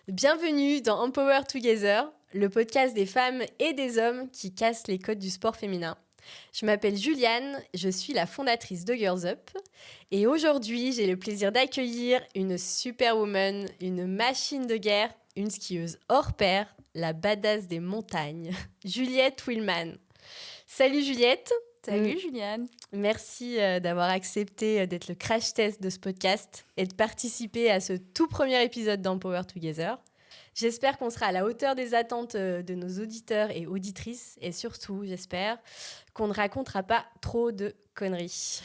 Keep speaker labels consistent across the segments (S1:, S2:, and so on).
S1: Bienvenue dans Empower Together, le podcast des femmes et des hommes qui cassent les codes du sport féminin. Je m'appelle Juliane, je suis la fondatrice de Girls Up et aujourd'hui j'ai le plaisir d'accueillir une superwoman, une machine de guerre, une skieuse hors pair, la badass des montagnes, Juliette Willman. Salut Juliette.
S2: Salut Juliane.
S1: Merci d'avoir accepté d'être le crash test de ce podcast et de participer à ce tout premier épisode d'Empower Together. J'espère qu'on sera à la hauteur des attentes de nos auditeurs et auditrices et surtout, j'espère, qu'on ne racontera pas trop de conneries.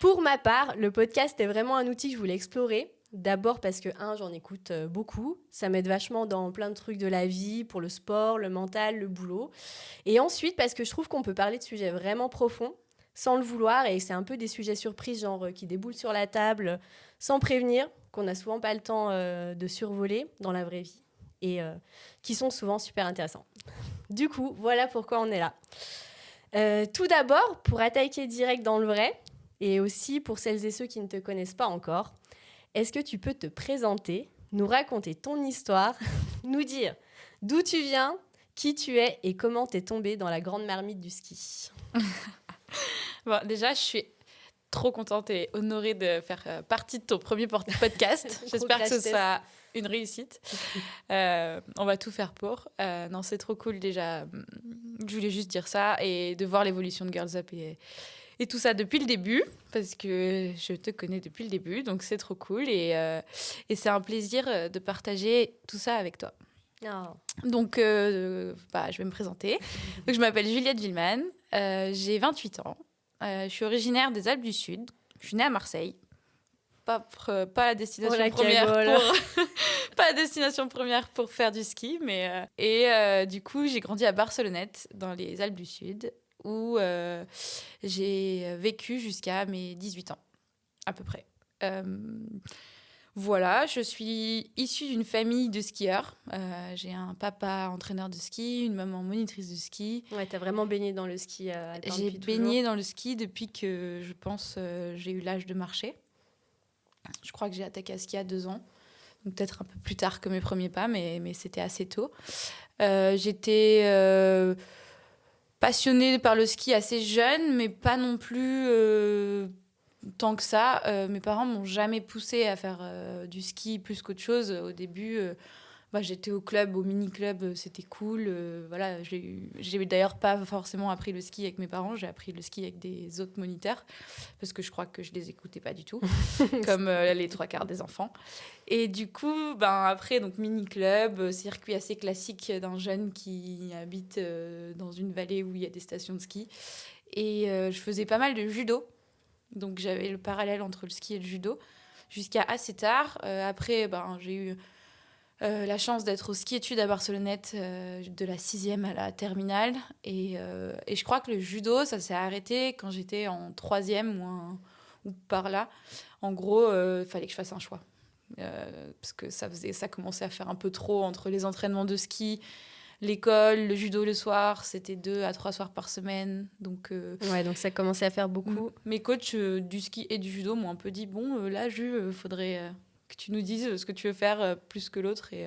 S1: Pour ma part, le podcast est vraiment un outil que je voulais explorer. D'abord parce que, j'en écoute beaucoup. Ça m'aide vachement dans plein de trucs de la vie, pour le sport, le mental, le boulot. Et ensuite, parce que je trouve qu'on peut parler de sujets vraiment profonds, sans le vouloir, et c'est un peu des sujets surprises, genre qui déboulent sur la table, sans prévenir, qu'on n'a souvent pas le temps de survoler dans la vraie vie, et qui sont souvent super intéressants. Du coup, voilà pourquoi on est là. Tout d'abord, pour attaquer direct dans le vrai, et aussi pour celles et ceux qui ne te connaissent pas encore, est-ce que tu peux te présenter, nous raconter ton histoire, nous dire d'où tu viens, qui tu es et comment t'es tombée dans la grande marmite du ski?
S2: Bon, déjà, je suis trop contente et honorée de faire partie de ton premier podcast. J'espère que ce sera une réussite. On va tout faire pour. Non, c'est trop cool déjà. Je voulais juste dire ça et de voir l'évolution de Girls Up et tout ça depuis le début, parce que je te connais depuis le début, donc c'est trop cool. Et c'est un plaisir de partager tout ça avec toi.
S1: Oh.
S2: Donc, je vais me présenter. Donc, je m'appelle Juliette Willman, j'ai 28 ans. Je suis originaire des Alpes du Sud. Je suis née à Marseille. Pas la destination première pas la destination première pour faire du ski, mais du coup, j'ai grandi à Barcelonnette, dans les Alpes du Sud, où j'ai vécu jusqu'à mes 18 ans, à peu près. Voilà, je suis issue d'une famille de skieurs. J'ai un papa entraîneur de ski, une maman monitrice de ski.
S1: Ouais, t'as vraiment baigné dans le ski alpin
S2: J'ai
S1: depuis
S2: baigné
S1: toujours.
S2: dans le ski depuis que, je pense, j'ai eu l'âge de marcher. Je crois que j'ai attaqué à ski à 2 ans. Donc peut-être un peu plus tard que mes premiers pas, mais c'était assez tôt. J'étais passionnée par le ski assez jeune, mais pas non plus tant que ça. Mes parents m'ont jamais poussée à faire du ski plus qu'autre chose. Au début, j'étais au club, au mini-club, c'était cool. Voilà, j'ai d'ailleurs pas forcément appris le ski avec mes parents, j'ai appris le ski avec des autres moniteurs, parce que je crois que je les écoutais pas du tout, comme les 3/4 des enfants. Et du coup, après, donc mini-club, circuit assez classique d'un jeune qui habite dans une vallée où il y a des stations de ski. Et je faisais pas mal de judo, donc j'avais le parallèle entre le ski et le judo, jusqu'à assez tard. Après, j'ai eu la chance d'être au ski-études à Barcelonnette de la 6e à la terminale. Et je crois que le judo, ça s'est arrêté quand j'étais en 3e ou par là. En gros, fallait que je fasse un choix. Parce que ça commençait à faire un peu trop entre les entraînements de ski, l'école, le judo le soir. C'était 2 à 3 soirs par semaine. Donc,
S1: Ouais, donc ça commençait à faire beaucoup.
S2: Mes coachs du ski et du judo m'ont un peu dit, là, faudrait... que tu nous dises ce que tu veux faire plus que l'autre. Et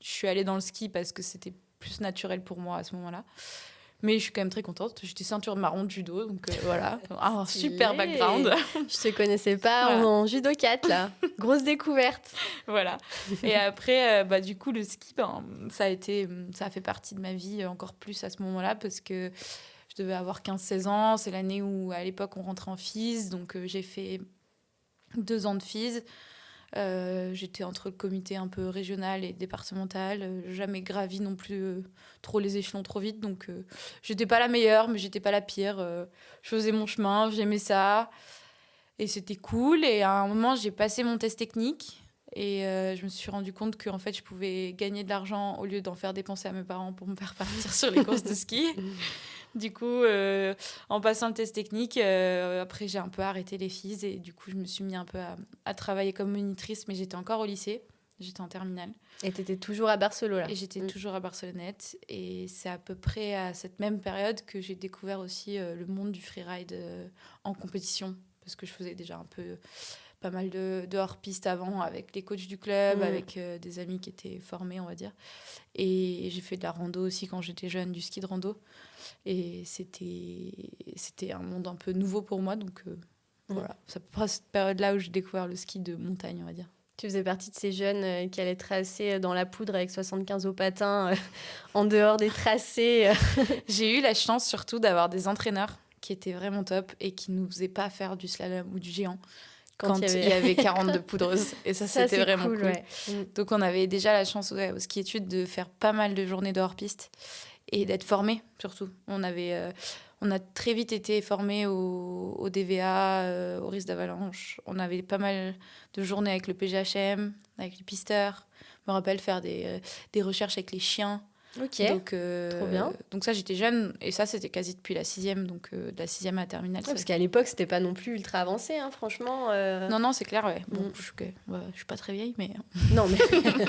S2: je suis allée dans le ski parce que c'était plus naturel pour moi à ce moment-là. Mais je suis quand même très contente. J'étais ceinture marron de judo, donc voilà. Un super background.
S1: Je te connaissais pas
S2: Voilà.
S1: en judo 4, là. Grosse découverte.
S2: Voilà. Et après, du coup, le ski, ça a fait partie de ma vie encore plus à ce moment-là, parce que je devais avoir 15-16 ans. C'est l'année où, à l'époque, on rentrait en FIS. Donc, j'ai fait 2 ans de FIS. J'étais entre le comité un peu régional et départemental, jamais gravi non plus trop les échelons trop vite, donc j'étais pas la meilleure mais j'étais pas la pire. Je faisais mon chemin, j'aimais ça et c'était cool. Et à un moment j'ai passé mon test technique et je me suis rendu compte qu'en fait je pouvais gagner de l'argent au lieu d'en faire dépenser à mes parents pour me faire partir sur les courses de ski. Du coup, en passant le test technique, après j'ai un peu arrêté les FIS et du coup je me suis mis un peu à travailler comme monitrice, mais j'étais encore au lycée, j'étais en terminale.
S1: Et t'étais toujours à Barcelone, là.
S2: Et j'étais toujours à Barcelonnette. Et c'est à peu près à cette même période que j'ai découvert aussi le monde du freeride en compétition, parce que je faisais déjà un peu pas mal de hors-piste avant avec les coachs du club, avec des amis qui étaient formés, on va dire. Et j'ai fait de la rando aussi quand j'étais jeune, du ski de rando. Et c'était un monde un peu nouveau pour moi. Donc voilà, c'est à peu près à cette période-là où j'ai découvert le ski de montagne, on va dire.
S1: Tu faisais partie de ces jeunes qui allaient tracer dans la poudre avec 75 au patin en dehors des tracés.
S2: J'ai eu la chance surtout d'avoir des entraîneurs qui étaient vraiment top et qui nous faisaient pas faire du slalom ou du géant quand il y avait 42 poudreuses. Et ça c'était vraiment cool. Ouais. Donc on avait déjà la chance au ski études de faire pas mal de journées de hors-piste et d'être formés surtout. On a très vite été formés au DVA, au risque d'avalanche. On avait pas mal de journées avec le PGHM, avec les pisteurs. Je me rappelle faire des recherches avec les chiens.
S1: Ok, trop bien.
S2: Donc ça, j'étais jeune, et ça, c'était quasi depuis la 6e, donc de la 6e à la terminale.
S1: Ouais, parce qu'à l'époque, c'était pas non plus ultra avancé, hein, franchement.
S2: Non, c'est clair, ouais. Bon, je suis pas très vieille, mais...
S1: Non, mais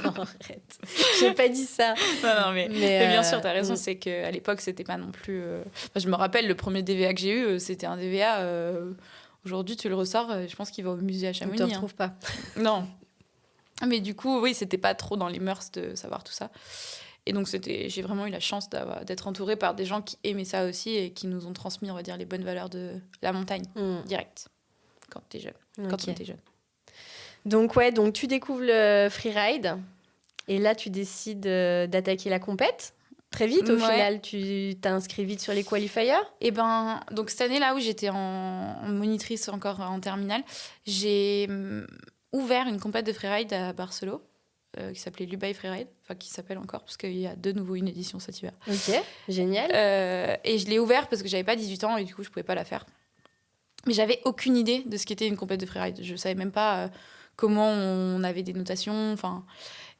S1: non, arrête. J'ai pas dit ça.
S2: Non, mais bien sûr, t'as raison, c'est qu'à l'époque, c'était pas non plus... Enfin, je me rappelle, le premier DVA que j'ai eu, c'était un DVA... Aujourd'hui, tu le ressors, je pense qu'il va au musée à Chamonix.
S1: Tu te retrouves pas.
S2: Non. Mais du coup, oui, c'était pas trop dans les mœurs de savoir tout ça. Et donc, j'ai vraiment eu la chance d'être entourée par des gens qui aimaient ça aussi et qui nous ont transmis, on va dire, les bonnes valeurs de la montagne, direct, quand t'es jeune.
S1: Okay.
S2: Quand on était jeune.
S1: Donc, donc tu découvres le freeride et là, tu décides d'attaquer la compète. Très vite, au final, tu t'as inscrit vite sur les qualifiers.
S2: Et donc cette année-là où j'étais en monitrice encore en terminale, j'ai ouvert une compète de freeride à Barcelone. Qui s'appelait Lubaï Freeride, enfin qui s'appelle encore parce qu'il y a de nouveau une édition cet hiver.
S1: Ok, génial.
S2: Et je l'ai ouvert parce que j'avais pas 18 ans et du coup je pouvais pas la faire. Mais j'avais aucune idée de ce qu'était une compète de freeride. Je savais même pas comment on avait des notations. Enfin,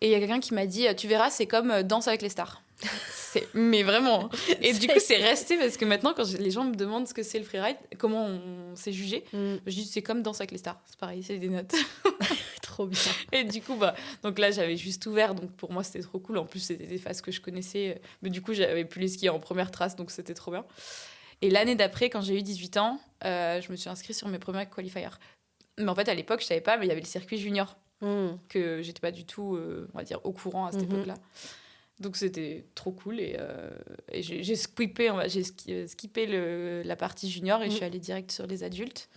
S2: et il y a quelqu'un qui m'a dit tu verras, c'est comme Danse avec les stars. Mais vraiment. Et du coup, c'est resté parce que maintenant, quand les gens me demandent ce que c'est le freeride, comment on s'est jugé, je dis c'est comme Danse avec les stars. C'est pareil, c'est des notes.
S1: Trop bien.
S2: Et du coup, donc là, j'avais juste ouvert. Donc pour moi, c'était trop cool. En plus, c'était des phases que je connaissais. Mais du coup, j'avais pu les skier en première trace. Donc c'était trop bien. Et l'année d'après, quand j'ai eu 18 ans, je me suis inscrite sur mes premiers qualifiers. Mais en fait, à l'époque, je savais pas, mais il y avait le circuit junior. Que j'étais pas du tout, on va dire, au courant à cette époque-là. Donc c'était trop cool et j'ai skippé la partie junior et je suis allée direct sur les adultes.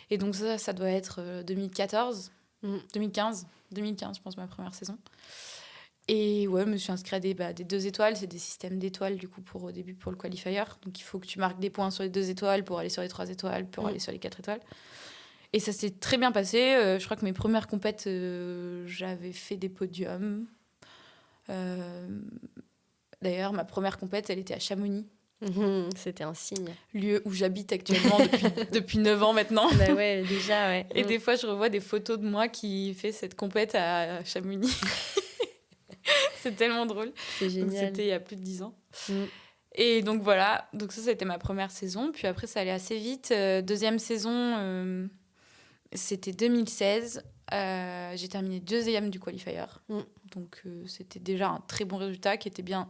S2: Et donc ça doit être 2014, 2015, je pense, ma première saison. Et ouais, je me suis inscrite à des 2 étoiles, c'est des systèmes d'étoiles du coup au début pour le qualifier. Donc il faut que tu marques des points sur les 2 étoiles pour aller sur les 3 étoiles, pour aller sur les 4 étoiles. Et ça s'est très bien passé. Je crois que mes premières compètes, j'avais fait des podiums. D'ailleurs, ma première compète, elle était à Chamonix.
S1: C'était un signe.
S2: Lieu où j'habite actuellement depuis 9 ans maintenant.
S1: Bah ouais, déjà, ouais.
S2: Et des fois, je revois des photos de moi qui fait cette compète à Chamonix. C'est tellement drôle.
S1: C'est génial.
S2: Donc, c'était il y a plus de 10 ans. Et donc voilà, donc ça, c'était ma première saison. Puis après, ça allait assez vite. Deuxième saison, c'était 2016. J'ai terminé 2e du qualifier. Donc c'était déjà un très bon résultat qui était bien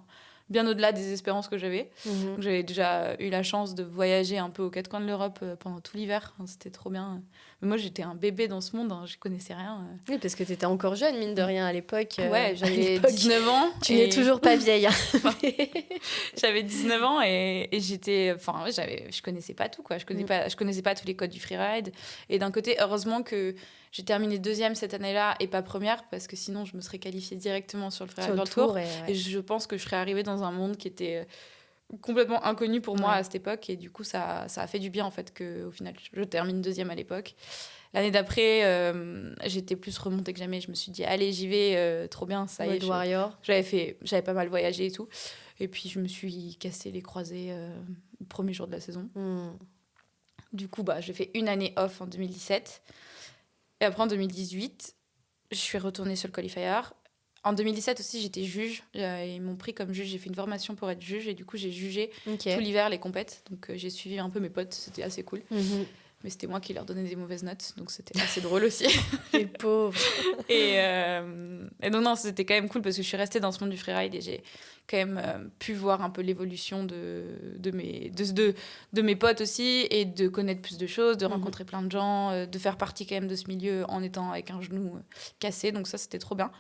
S2: au-delà des espérances que j'avais. Donc, j'avais déjà eu la chance de voyager un peu aux 4 coins de l'Europe pendant tout l'hiver. C'était trop bien. Mais moi, j'étais un bébé dans ce monde. Je connaissais rien.
S1: Oui, parce que tu étais encore jeune, mine de rien, à l'époque.
S2: Ouais, j'avais 19 ans.
S1: Tu n'es toujours pas vieille.
S2: J'avais 19 ans et j'étais... Enfin, je connaissais pas tout, quoi. Je connaissais pas tous les codes du freeride. Et d'un côté, heureusement que j'ai terminé 2e cette année-là et pas première, parce que sinon, je me serais qualifiée directement sur le freeride World Tour. Et je pense que je serais arrivée dans un monde qui était complètement inconnu pour moi à cette époque. Et du coup, ça a fait du bien, en fait, qu'au final, je termine 2e à l'époque. L'année d'après, j'étais plus remontée que jamais. Je me suis dit, allez, j'y vais, trop bien, ça y est.
S1: Warrior.
S2: J'avais pas mal voyagé et tout. Et puis, je me suis cassé les croisés le premier jour de la saison. Du coup, j'ai fait une année off en 2017. Et après, en 2018, je suis retournée sur le qualifier. En 2017 aussi, j'étais juge. Ils m'ont pris comme juge. J'ai fait une formation pour être juge. Et du coup, j'ai jugé tout l'hiver les compètes. Donc, j'ai suivi un peu mes potes. C'était assez cool. Mais c'était moi qui leur donnais des mauvaises notes, donc c'était assez drôle aussi.
S1: Les pauvres.
S2: Et donc, non, c'était quand même cool parce que je suis restée dans ce monde du freeride et j'ai quand même pu voir un peu l'évolution de mes potes aussi et de connaître plus de choses, de rencontrer plein de gens, de faire partie quand même de ce milieu en étant avec un genou cassé. Donc, ça, c'était trop bien.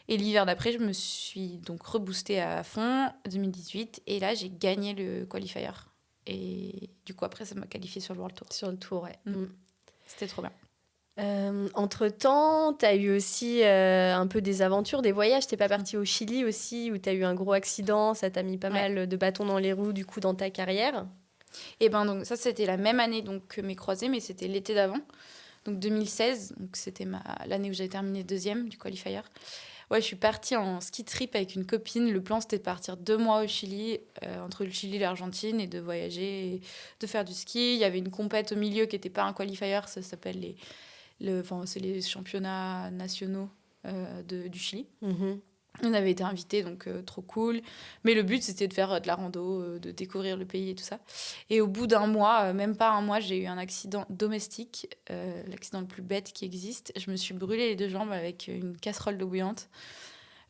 S2: Et l'hiver d'après, je me suis donc reboostée à fond, 2018. Et là, j'ai gagné le qualifier. Et du coup, après, ça m'a qualifiée sur le World Tour.
S1: Sur le tour, ouais.
S2: C'était trop bien.
S1: Entre-temps, tu as eu aussi un peu des aventures, des voyages. T'es pas partie au Chili aussi, où tu as eu un gros accident. Ça t'a mis pas mal de bâtons dans les roues, du coup, dans ta carrière.
S2: Et ben donc, ça, c'était la même année donc, que mes croisés, mais c'était l'été d'avant. Donc 2016, donc c'était l'année où j'avais terminé deuxième du qualifier. Ouais, je suis partie en ski trip avec une copine. Le plan, c'était de partir 2 mois au Chili, entre le Chili et l'Argentine, et de voyager, et de faire du ski. Il y avait une compète au milieu qui n'était pas un qualifier, ça s'appelle c'est les championnats nationaux du Chili. On avait été invités, donc trop cool. Mais le but, c'était de faire de la rando, de découvrir le pays et tout ça. Et au bout d'un mois, même pas un mois, j'ai eu un accident domestique, l'accident le plus bête qui existe. Je me suis brûlé les 2 jambes avec une casserole d'eau bouillante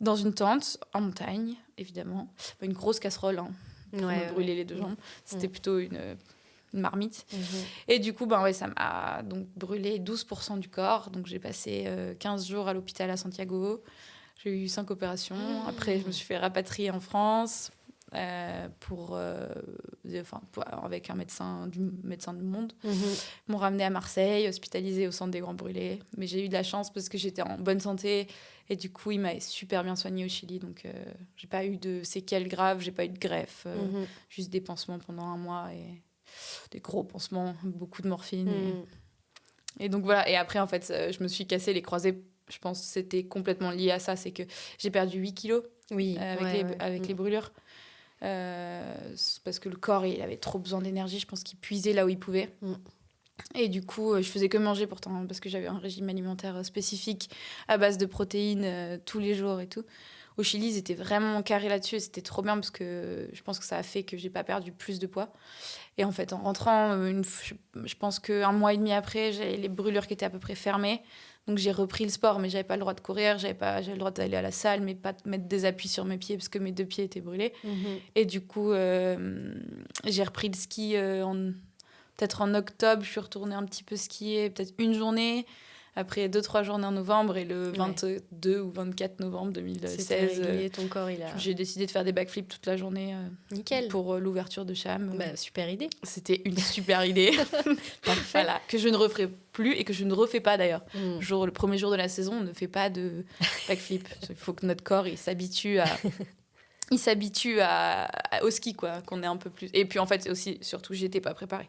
S2: dans une tente, en montagne, évidemment. Une grosse casserole, hein, pour me brûler les 2 jambes. C'était plutôt une marmite. Et du coup, ça m'a donc brûlé 12% du corps. Donc j'ai passé 15 jours à l'hôpital à Santiago. J'ai eu 5 opérations. Après, je me suis fait rapatrier en France avec un médecin du monde. Ils m'ont ramenée à Marseille, hospitalisée au centre des Grands Brûlés. Mais j'ai eu de la chance parce que j'étais en bonne santé. Et du coup, il m'a super bien soignée au Chili. Donc, j'ai pas eu de séquelles graves, j'ai pas eu de greffe. Juste des pansements pendant 1 mois et des gros pansements, beaucoup de morphine. Et donc, voilà. Et après, en fait, je me suis cassé les croisés. Je pense que c'était complètement lié à ça. C'est que j'ai perdu 8 kilos avec les brûlures. Parce que le corps, il avait trop besoin d'énergie. Je pense qu'il puisait là où il pouvait. Et du coup, je faisais que manger pourtant, parce que j'avais un régime alimentaire spécifique à base de protéines tous les jours et tout. Au Chili, ils étaient vraiment carrés là-dessus et c'était trop bien parce que je pense que ça a fait que j'ai pas perdu plus de poids. Et en fait, en rentrant, je pense qu'un mois et demi après, j'avais les brûlures qui étaient à peu près fermées. Donc j'ai repris le sport, mais j'avais pas le droit de courir, j'avais le droit d'aller à la salle, mais pas de mettre des appuis sur mes pieds parce que mes 2 pieds étaient brûlés. Et du coup, j'ai repris le ski peut-être en octobre. Je suis retournée un petit peu skier, peut-être une journée. Après 2-3 journées en novembre et le 22 ou 24 novembre 2016,
S1: ton corps,
S2: j'ai décidé de faire des backflips toute la journée.
S1: Nickel.
S2: Pour l'ouverture de Cham.
S1: Super idée.
S2: C'était une super idée. Voilà, que je ne referai plus et que je ne refais pas d'ailleurs. Le premier jour de la saison, on ne fait pas de backflip. Il faut que notre corps il s'habitue au ski, quoi, qu'on est un peu plus. Et puis en fait, aussi, surtout, j'étais pas préparée.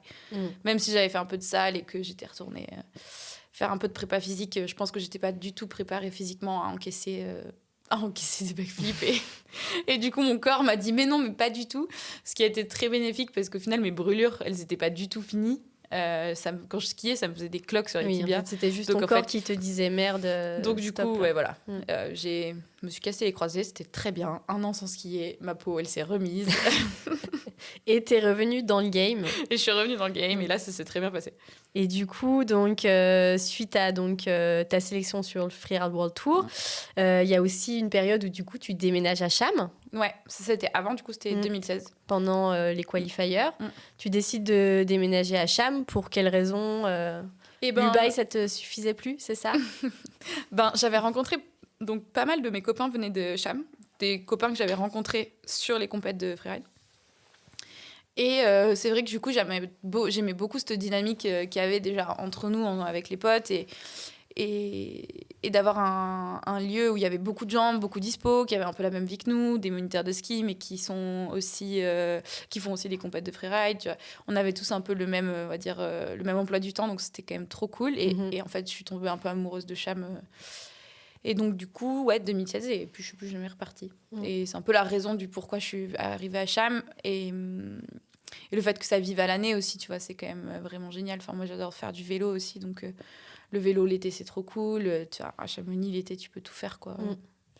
S2: Même si j'avais fait un peu de salle et que j'étais retournée faire un peu de prépa physique, je pense que j'étais pas du tout préparée physiquement à encaisser des backflips. Et du coup, mon corps m'a dit mais non, mais pas du tout. Ce qui a été très bénéfique parce qu'au final, mes brûlures, elles n'étaient pas du tout finies. Quand je skiais, ça me faisait des cloques sur les tibias.
S1: En fait, c'était juste ton corps qui te disait merde.
S2: Donc du coup, voilà. Je me suis cassé les croisés, c'était très bien. 1 an sans skier, ma peau, elle s'est remise.
S1: Et t'es revenue dans le game.
S2: Et je suis revenue dans le game et là, ça s'est très bien passé.
S1: Et du coup, donc, suite à ta sélection sur le Freeride World Tour, il y a aussi une période où du coup, tu déménages à Cham.
S2: Ouais, ça c'était avant, du coup, c'était 2016.
S1: Pendant les qualifiers. Tu décides de déménager à Cham. Pour quelle raison Dubaï, ça te suffisait plus, c'est ça?
S2: J'avais rencontré... Donc, pas mal de mes copains venaient de Cham. Des copains que j'avais rencontrés sur les compètes de freeride. Et c'est vrai que du coup, j'aimais beaucoup cette dynamique qu'il y avait déjà entre nous, avec les potes, et d'avoir un lieu où il y avait beaucoup de gens, beaucoup dispo, qui avaient un peu la même vie que nous, des moniteurs de ski, mais qui font aussi des compètes de freeride. Tu vois. On avait tous un peu le même, on va dire, le même emploi du temps, donc c'était quand même trop cool. Et en fait, je suis tombée un peu amoureuse de Cham. Et donc, du coup, 2016, et puis je suis plus jamais repartie. Et c'est un peu la raison du pourquoi je suis arrivée à Cham. Et le fait que ça vive à l'année aussi, tu vois, c'est quand même vraiment génial. Enfin, moi, j'adore faire du vélo aussi. Donc, le vélo, l'été, c'est trop cool. Tu vois, à Chamonix, l'été, tu peux tout faire, quoi.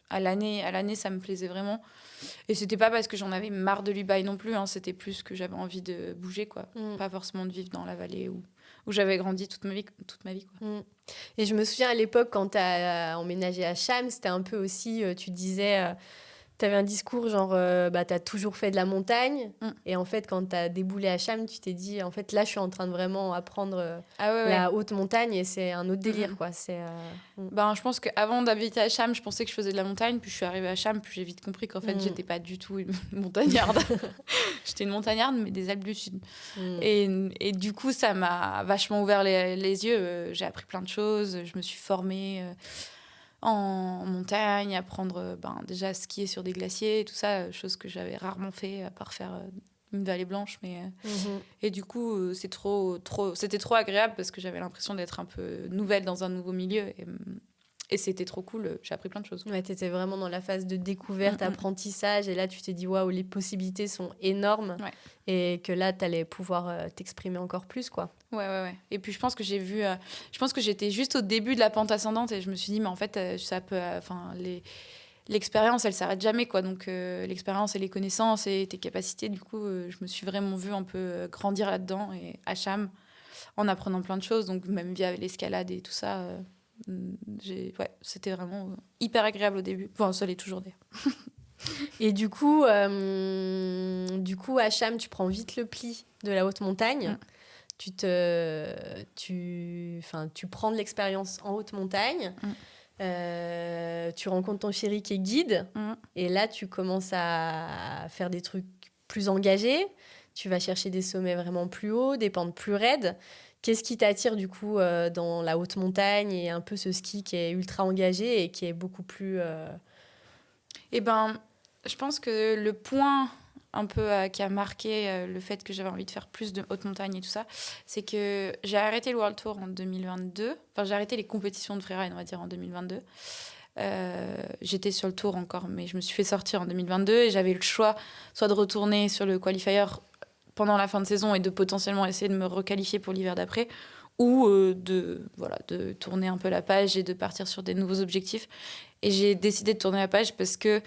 S2: à l'année, ça me plaisait vraiment. Et c'était pas parce que j'en avais marre de l'e-bike non plus, hein, c'était plus que j'avais envie de bouger, quoi. Pas forcément de vivre dans la vallée où j'avais grandi toute ma vie, quoi.
S1: Et je me souviens à l'époque, quand tu as emménagé à Cham, c'était un peu aussi, tu disais, tu avais un discours genre, tu as toujours fait de la montagne. Et en fait, quand tu as déboulé à Cham, tu t'es dit, en fait, là, je suis en train de vraiment apprendre la haute montagne et c'est un autre délire, quoi.
S2: Je pense qu'avant d'habiter à Cham, je pensais que je faisais de la montagne. Puis je suis arrivée à Cham, puis j'ai vite compris qu'en fait, j'étais pas du tout une montagnarde. J'étais une montagnarde, mais des Alpes du Sud. Et du coup, ça m'a vachement ouvert les yeux. J'ai appris plein de choses. Je me suis formée en montagne, apprendre déjà à skier sur des glaciers et tout ça, chose que j'avais rarement fait, à part faire une vallée blanche. Et du coup, c'était trop agréable parce que j'avais l'impression d'être un peu nouvelle dans un nouveau milieu. Et c'était trop cool, j'ai appris plein de choses.
S1: Ouais, tu étais vraiment dans la phase de découverte, apprentissage, et là tu t'es dit waouh, les possibilités sont énormes, et que là tu allais pouvoir t'exprimer encore plus, quoi.
S2: Ouais. Et puis je pense que j'étais juste au début de la pente ascendante et je me suis dit mais en fait ça peut, l'expérience elle s'arrête jamais, quoi. Donc l'expérience et les connaissances et tes capacités, du coup je me suis vraiment vue un peu grandir là-dedans et à Cham en apprenant plein de choses, donc même via l'escalade et tout ça. C'était vraiment hyper agréable au début. Enfin, ça l'est toujours d'ailleurs.
S1: Et du coup, à Cham, tu prends vite le pli de la haute montagne. Tu prends de l'expérience en haute montagne. Tu rencontres ton chéri qui est guide. Et là, tu commences à faire des trucs plus engagés. Tu vas chercher des sommets vraiment plus hauts, des pentes plus raides. Qu'est-ce qui t'attire du coup dans la haute montagne et un peu ce ski qui est ultra engagé et qui est beaucoup plus...
S2: je pense que le point un peu qui a marqué le fait que j'avais envie de faire plus de haute montagne et tout ça, c'est que j'ai arrêté le World Tour en 2022. Enfin, j'ai arrêté les compétitions de freeride, on va dire, en 2022. J'étais sur le Tour encore, mais je me suis fait sortir en 2022 et j'avais le choix soit de retourner sur le qualifier pendant la fin de saison et de potentiellement essayer de me requalifier pour l'hiver d'après, ou de tourner un peu la page et de partir sur des nouveaux objectifs. Et j'ai décidé de tourner la page parce que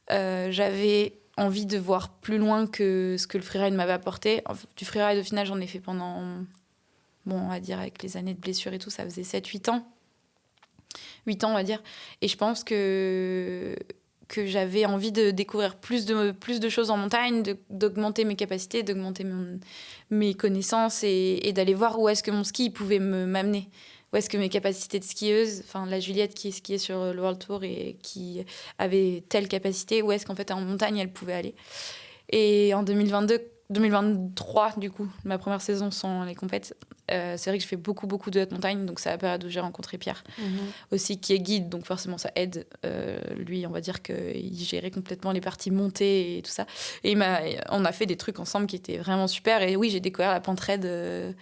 S2: j'avais envie de voir plus loin que ce que le freeride m'avait apporté. Du freeride, au final, j'en ai fait pendant, on va dire, avec les années de blessures et tout, ça faisait 7-8 ans. 8 ans, on va dire. Et je pense que j'avais envie de découvrir plus de choses en montagne, d'augmenter mes capacités, d'augmenter mes connaissances et d'aller voir où est-ce que mon ski pouvait m'amener. Où est-ce que mes capacités de skieuse, enfin la Juliette qui skiait sur le World Tour et qui avait telle capacité, où est-ce qu'en fait en montagne elle pouvait aller. Et en 2023, du coup, ma première saison sans les compètes, c'est vrai que je fais beaucoup de haute montagne, donc c'est la période où j'ai rencontré Pierre, aussi, qui est guide, donc forcément ça aide. Lui, on va dire qu'il gérait complètement les parties montées et tout ça. Et on a fait des trucs ensemble qui étaient vraiment super. Et oui, j'ai découvert la pente raide,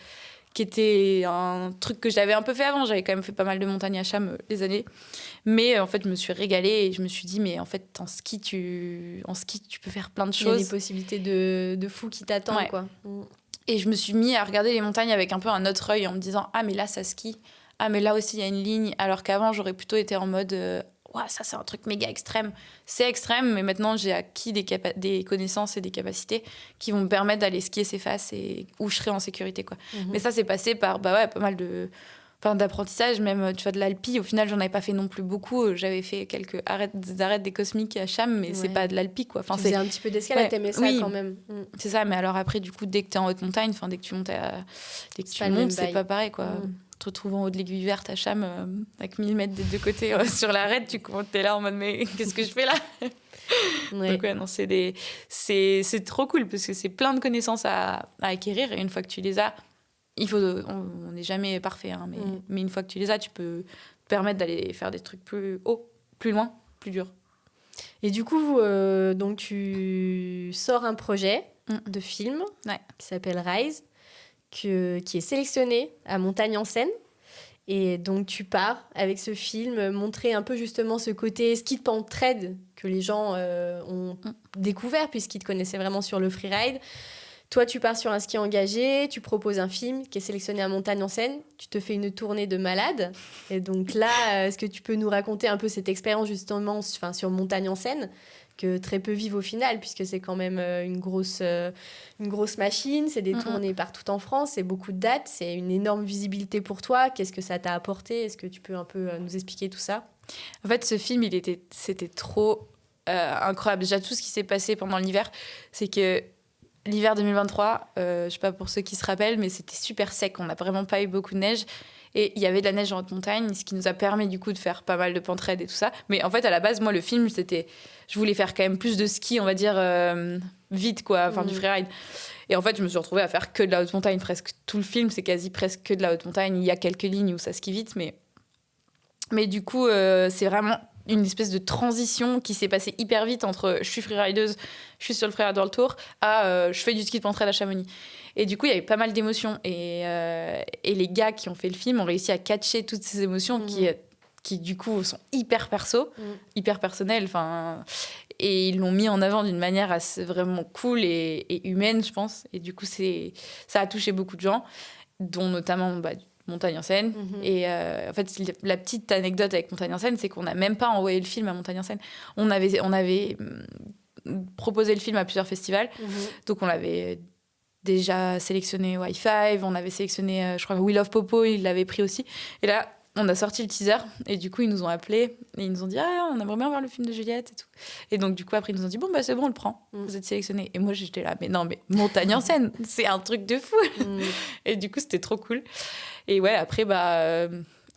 S2: qui était un truc que j'avais un peu fait avant. J'avais quand même fait pas mal de montagnes à Cham les années. Mais en fait, je me suis régalée et je me suis dit, mais en fait, en ski, tu peux faire plein de choses.
S1: Il y a des possibilités de fou qui t'attendent, quoi.
S2: Et je me suis mis à regarder les montagnes avec un peu un autre œil en me disant, ah, mais là, ça skie. Ah, mais là aussi, il y a une ligne. Alors qu'avant, j'aurais plutôt été en mode, ça, c'est un truc méga extrême. C'est extrême, mais maintenant, j'ai acquis des connaissances et des capacités qui vont me permettre d'aller skier ces faces et où je serai en sécurité, quoi. Mais ça, c'est passé par pas mal d'apprentissage, même tu vois, de l'alpi. Au final, j'en avais pas fait non plus beaucoup. J'avais fait quelques arrêts des cosmiques à Cham, mais c'est pas de l'alpi, quoi.
S1: Tu faisais un petit peu d'escalade, t'aimais ça quand même.
S2: C'est ça, mais alors après, du coup, dès que t'es en haute montagne, dès que tu montes, c'est pas pareil, quoi. Te retrouves en haut de l'aiguille verte à Cham, avec 1000 mètres des deux côtés sur l'arête, t'es là en mode, mais qu'est-ce que je fais là? Donc non, c'est trop cool parce que c'est plein de connaissances à acquérir, et une fois que tu les as, on n'est jamais parfait, hein, mais une fois que tu les as, tu peux te permettre d'aller faire des trucs plus haut, plus loin, plus dur.
S1: Et du coup, donc tu sors un projet de film qui s'appelle Rise, qui est sélectionné à Montagne en Seine. Et donc tu pars avec ce film montrer un peu justement ce côté ski de pente raide que les gens ont découvert puisqu'ils te connaissaient vraiment sur le freeride. Toi, tu pars sur un ski engagé, tu proposes un film qui est sélectionné à Montagne en Seine, tu te fais une tournée de malade. Et donc là, est-ce que tu peux nous raconter un peu cette expérience justement sur Montagne en Seine, que très peu vivent au final, puisque c'est quand même une grosse machine, c'est des tournées partout en France, c'est beaucoup de dates, c'est une énorme visibilité pour toi. Qu'est-ce que ça t'a apporté? Est-ce que tu peux un peu nous expliquer tout ça?
S2: En fait, ce film, c'était trop incroyable. Déjà, tout ce qui s'est passé pendant l'hiver, c'est que l'hiver 2023, je sais pas pour ceux qui se rappellent, mais c'était super sec. On n'a vraiment pas eu beaucoup de neige. Et il y avait de la neige en haute montagne, ce qui nous a permis du coup de faire pas mal de pentes raides et tout ça. Mais en fait, à la base, moi, le film, je voulais faire quand même plus de ski, on va dire, vite, quoi, enfin du freeride. Et en fait, je me suis retrouvée à faire que de la haute montagne. Presque tout le film, c'est quasi presque que de la haute montagne. Il y a quelques lignes où ça skie vite, mais du coup, c'est vraiment une espèce de transition qui s'est passée hyper vite entre je suis freerideuse, je suis sur le Freeride World Tour, à je fais du ski de pente raide à Chamonix. Et du coup, il y avait pas mal d'émotions. Et les gars qui ont fait le film ont réussi à catcher toutes ces émotions qui du coup, sont hyper perso, hyper personnelles. Et ils l'ont mis en avant d'une manière assez vraiment cool et humaine, je pense. Et du coup, ça a touché beaucoup de gens, dont notamment Montagne en Seine. Et en fait, la petite anecdote avec Montagne en Seine, c'est qu'on n'a même pas envoyé le film à Montagne en Seine. On avait proposé le film à plusieurs festivals. Donc, on l'avait déjà sélectionné au High-Five, on avait sélectionné, je crois, We Love Popo, il l'avait pris aussi. Et là, on a sorti le teaser, et du coup, ils nous ont appelés, et ils nous ont dit « Ah, on aimerait bien voir le film de Juliette, et tout. » Et donc, du coup, après, ils nous ont dit « Bon, bah, c'est bon, on le prend, vous êtes sélectionnés. » Et moi, j'étais là « Mais non, mais Montagne en Seine, c'est un truc de fou !» Et du coup, c'était trop cool. Et ouais, après,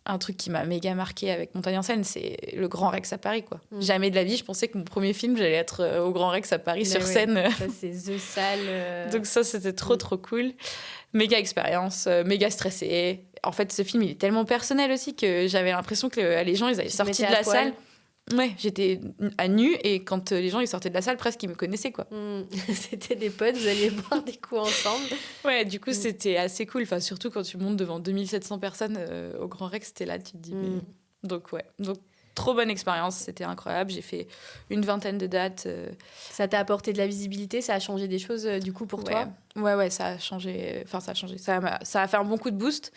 S2: un truc qui m'a méga marqué avec Montagne en Seine, c'est le Grand Rex à Paris, quoi. Jamais de la vie, je pensais que mon premier film, j'allais être au Grand Rex à Paris sur scène.
S1: Ça, c'est The Salle.
S2: Donc ça, c'était trop cool. Méga expérience, méga stressée. En fait, ce film, il est tellement personnel aussi que j'avais l'impression que les gens, ils avaient sorti de la salle. Ouais, j'étais à nu et quand les gens ils sortaient de la salle, presque ils me connaissaient, quoi.
S1: C'était des potes, vous alliez boire des coups ensemble.
S2: Ouais, du coup, c'était assez cool. Enfin, surtout quand tu montes devant 2700 personnes au Grand Rex, t'es là, tu te dis... Mais... Donc, ouais. Donc, trop bonne expérience, c'était incroyable. J'ai fait une 20aine de dates.
S1: Ça t'a apporté de la visibilité, ça a changé des choses, du coup, pour toi?
S2: Ouais, ça a changé. Enfin, ça a changé. Ça a fait un bon coup de boost.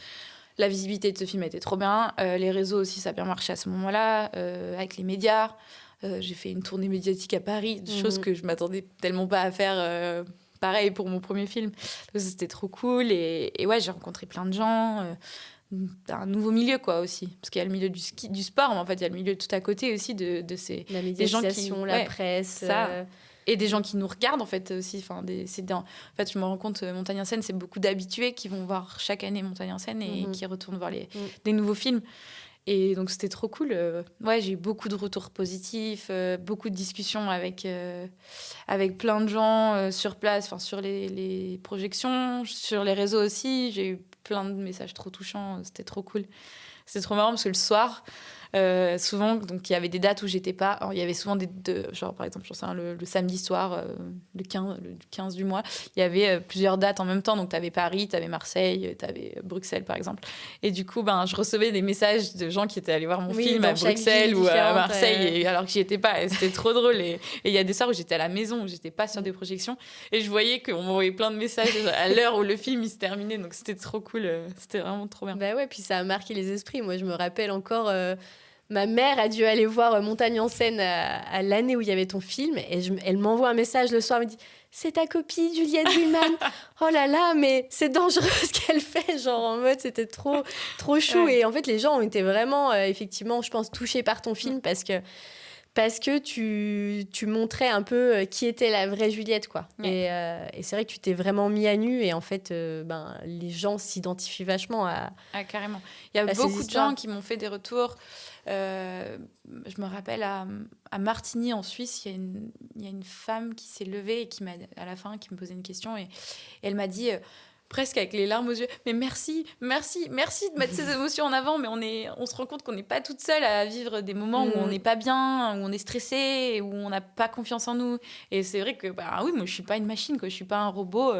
S2: La visibilité de ce film était trop bien. Les réseaux aussi, ça a bien marché à ce moment-là, avec les médias. J'ai fait une tournée médiatique à Paris, chose que je m'attendais tellement pas à faire. Pareil pour mon premier film. Donc, c'était trop cool. Et ouais, j'ai rencontré plein de gens. Un nouveau milieu, quoi, aussi. Parce qu'il y a le milieu du ski, du sport, mais en fait, il y a le milieu tout à côté aussi de ces...
S1: La médiatisation, la presse...
S2: Ça. Et des gens qui nous regardent, en fait, aussi. En fait, je me rends compte, Montagne en Seine, c'est beaucoup d'habitués qui vont voir chaque année Montagne en Seine et qui retournent voir des nouveaux films. Et donc, c'était trop cool. Ouais, j'ai eu beaucoup de retours positifs, beaucoup de discussions avec plein de gens sur place, sur les projections, sur les réseaux aussi. J'ai eu plein de messages trop touchants. C'était trop cool. C'était trop marrant parce que le soir... souvent, donc il y avait des dates où j'étais pas. Alors, il y avait souvent genre par exemple, le samedi soir, le 15 du mois, il y avait plusieurs dates en même temps. Donc, tu avais Paris, tu avais Marseille, tu avais Bruxelles, par exemple. Et du coup, je recevais des messages de gens qui étaient allés voir mon film à Bruxelles ou à Marseille, alors que j'y étais pas. Et c'était trop drôle. Et il y a des soirs où j'étais à la maison, où j'étais pas sur des projections. Et je voyais qu'on m'envoyait plein de messages à l'heure où le film il se terminait. Donc, c'était trop cool. C'était vraiment trop bien.
S1: Bah ouais, puis ça a marqué les esprits. Moi, je me rappelle encore... Ma mère a dû aller voir Montagne en Seine à l'année où il y avait ton film. Et elle m'envoie un message le soir, elle me dit « C'est ta copine, Juliette Willman. Oh là là, mais c'est dangereux ce qu'elle fait. » Genre en mode, c'était trop chou. Ouais. Et en fait, les gens ont été vraiment, effectivement, je pense, touchés par ton film parce que tu montrais un peu qui était la vraie Juliette, quoi. Ouais. Et c'est vrai que tu t'es vraiment mis à nu et en fait, les gens s'identifient vachement à...
S2: Ah, carrément. Il y a beaucoup de gens qui m'ont fait des retours. Je me rappelle à Martigny en Suisse, il y a une femme qui s'est levée et qui à la fin qui me posait une question et elle m'a dit presque avec les larmes aux yeux, mais merci de mettre ces émotions en avant, mais on se rend compte qu'on n'est pas toute seule à vivre des moments où on n'est pas bien, où on est stressé, où on n'a pas confiance en nous. Et c'est vrai que oui, moi je suis pas une machine, quoi, je suis pas un robot.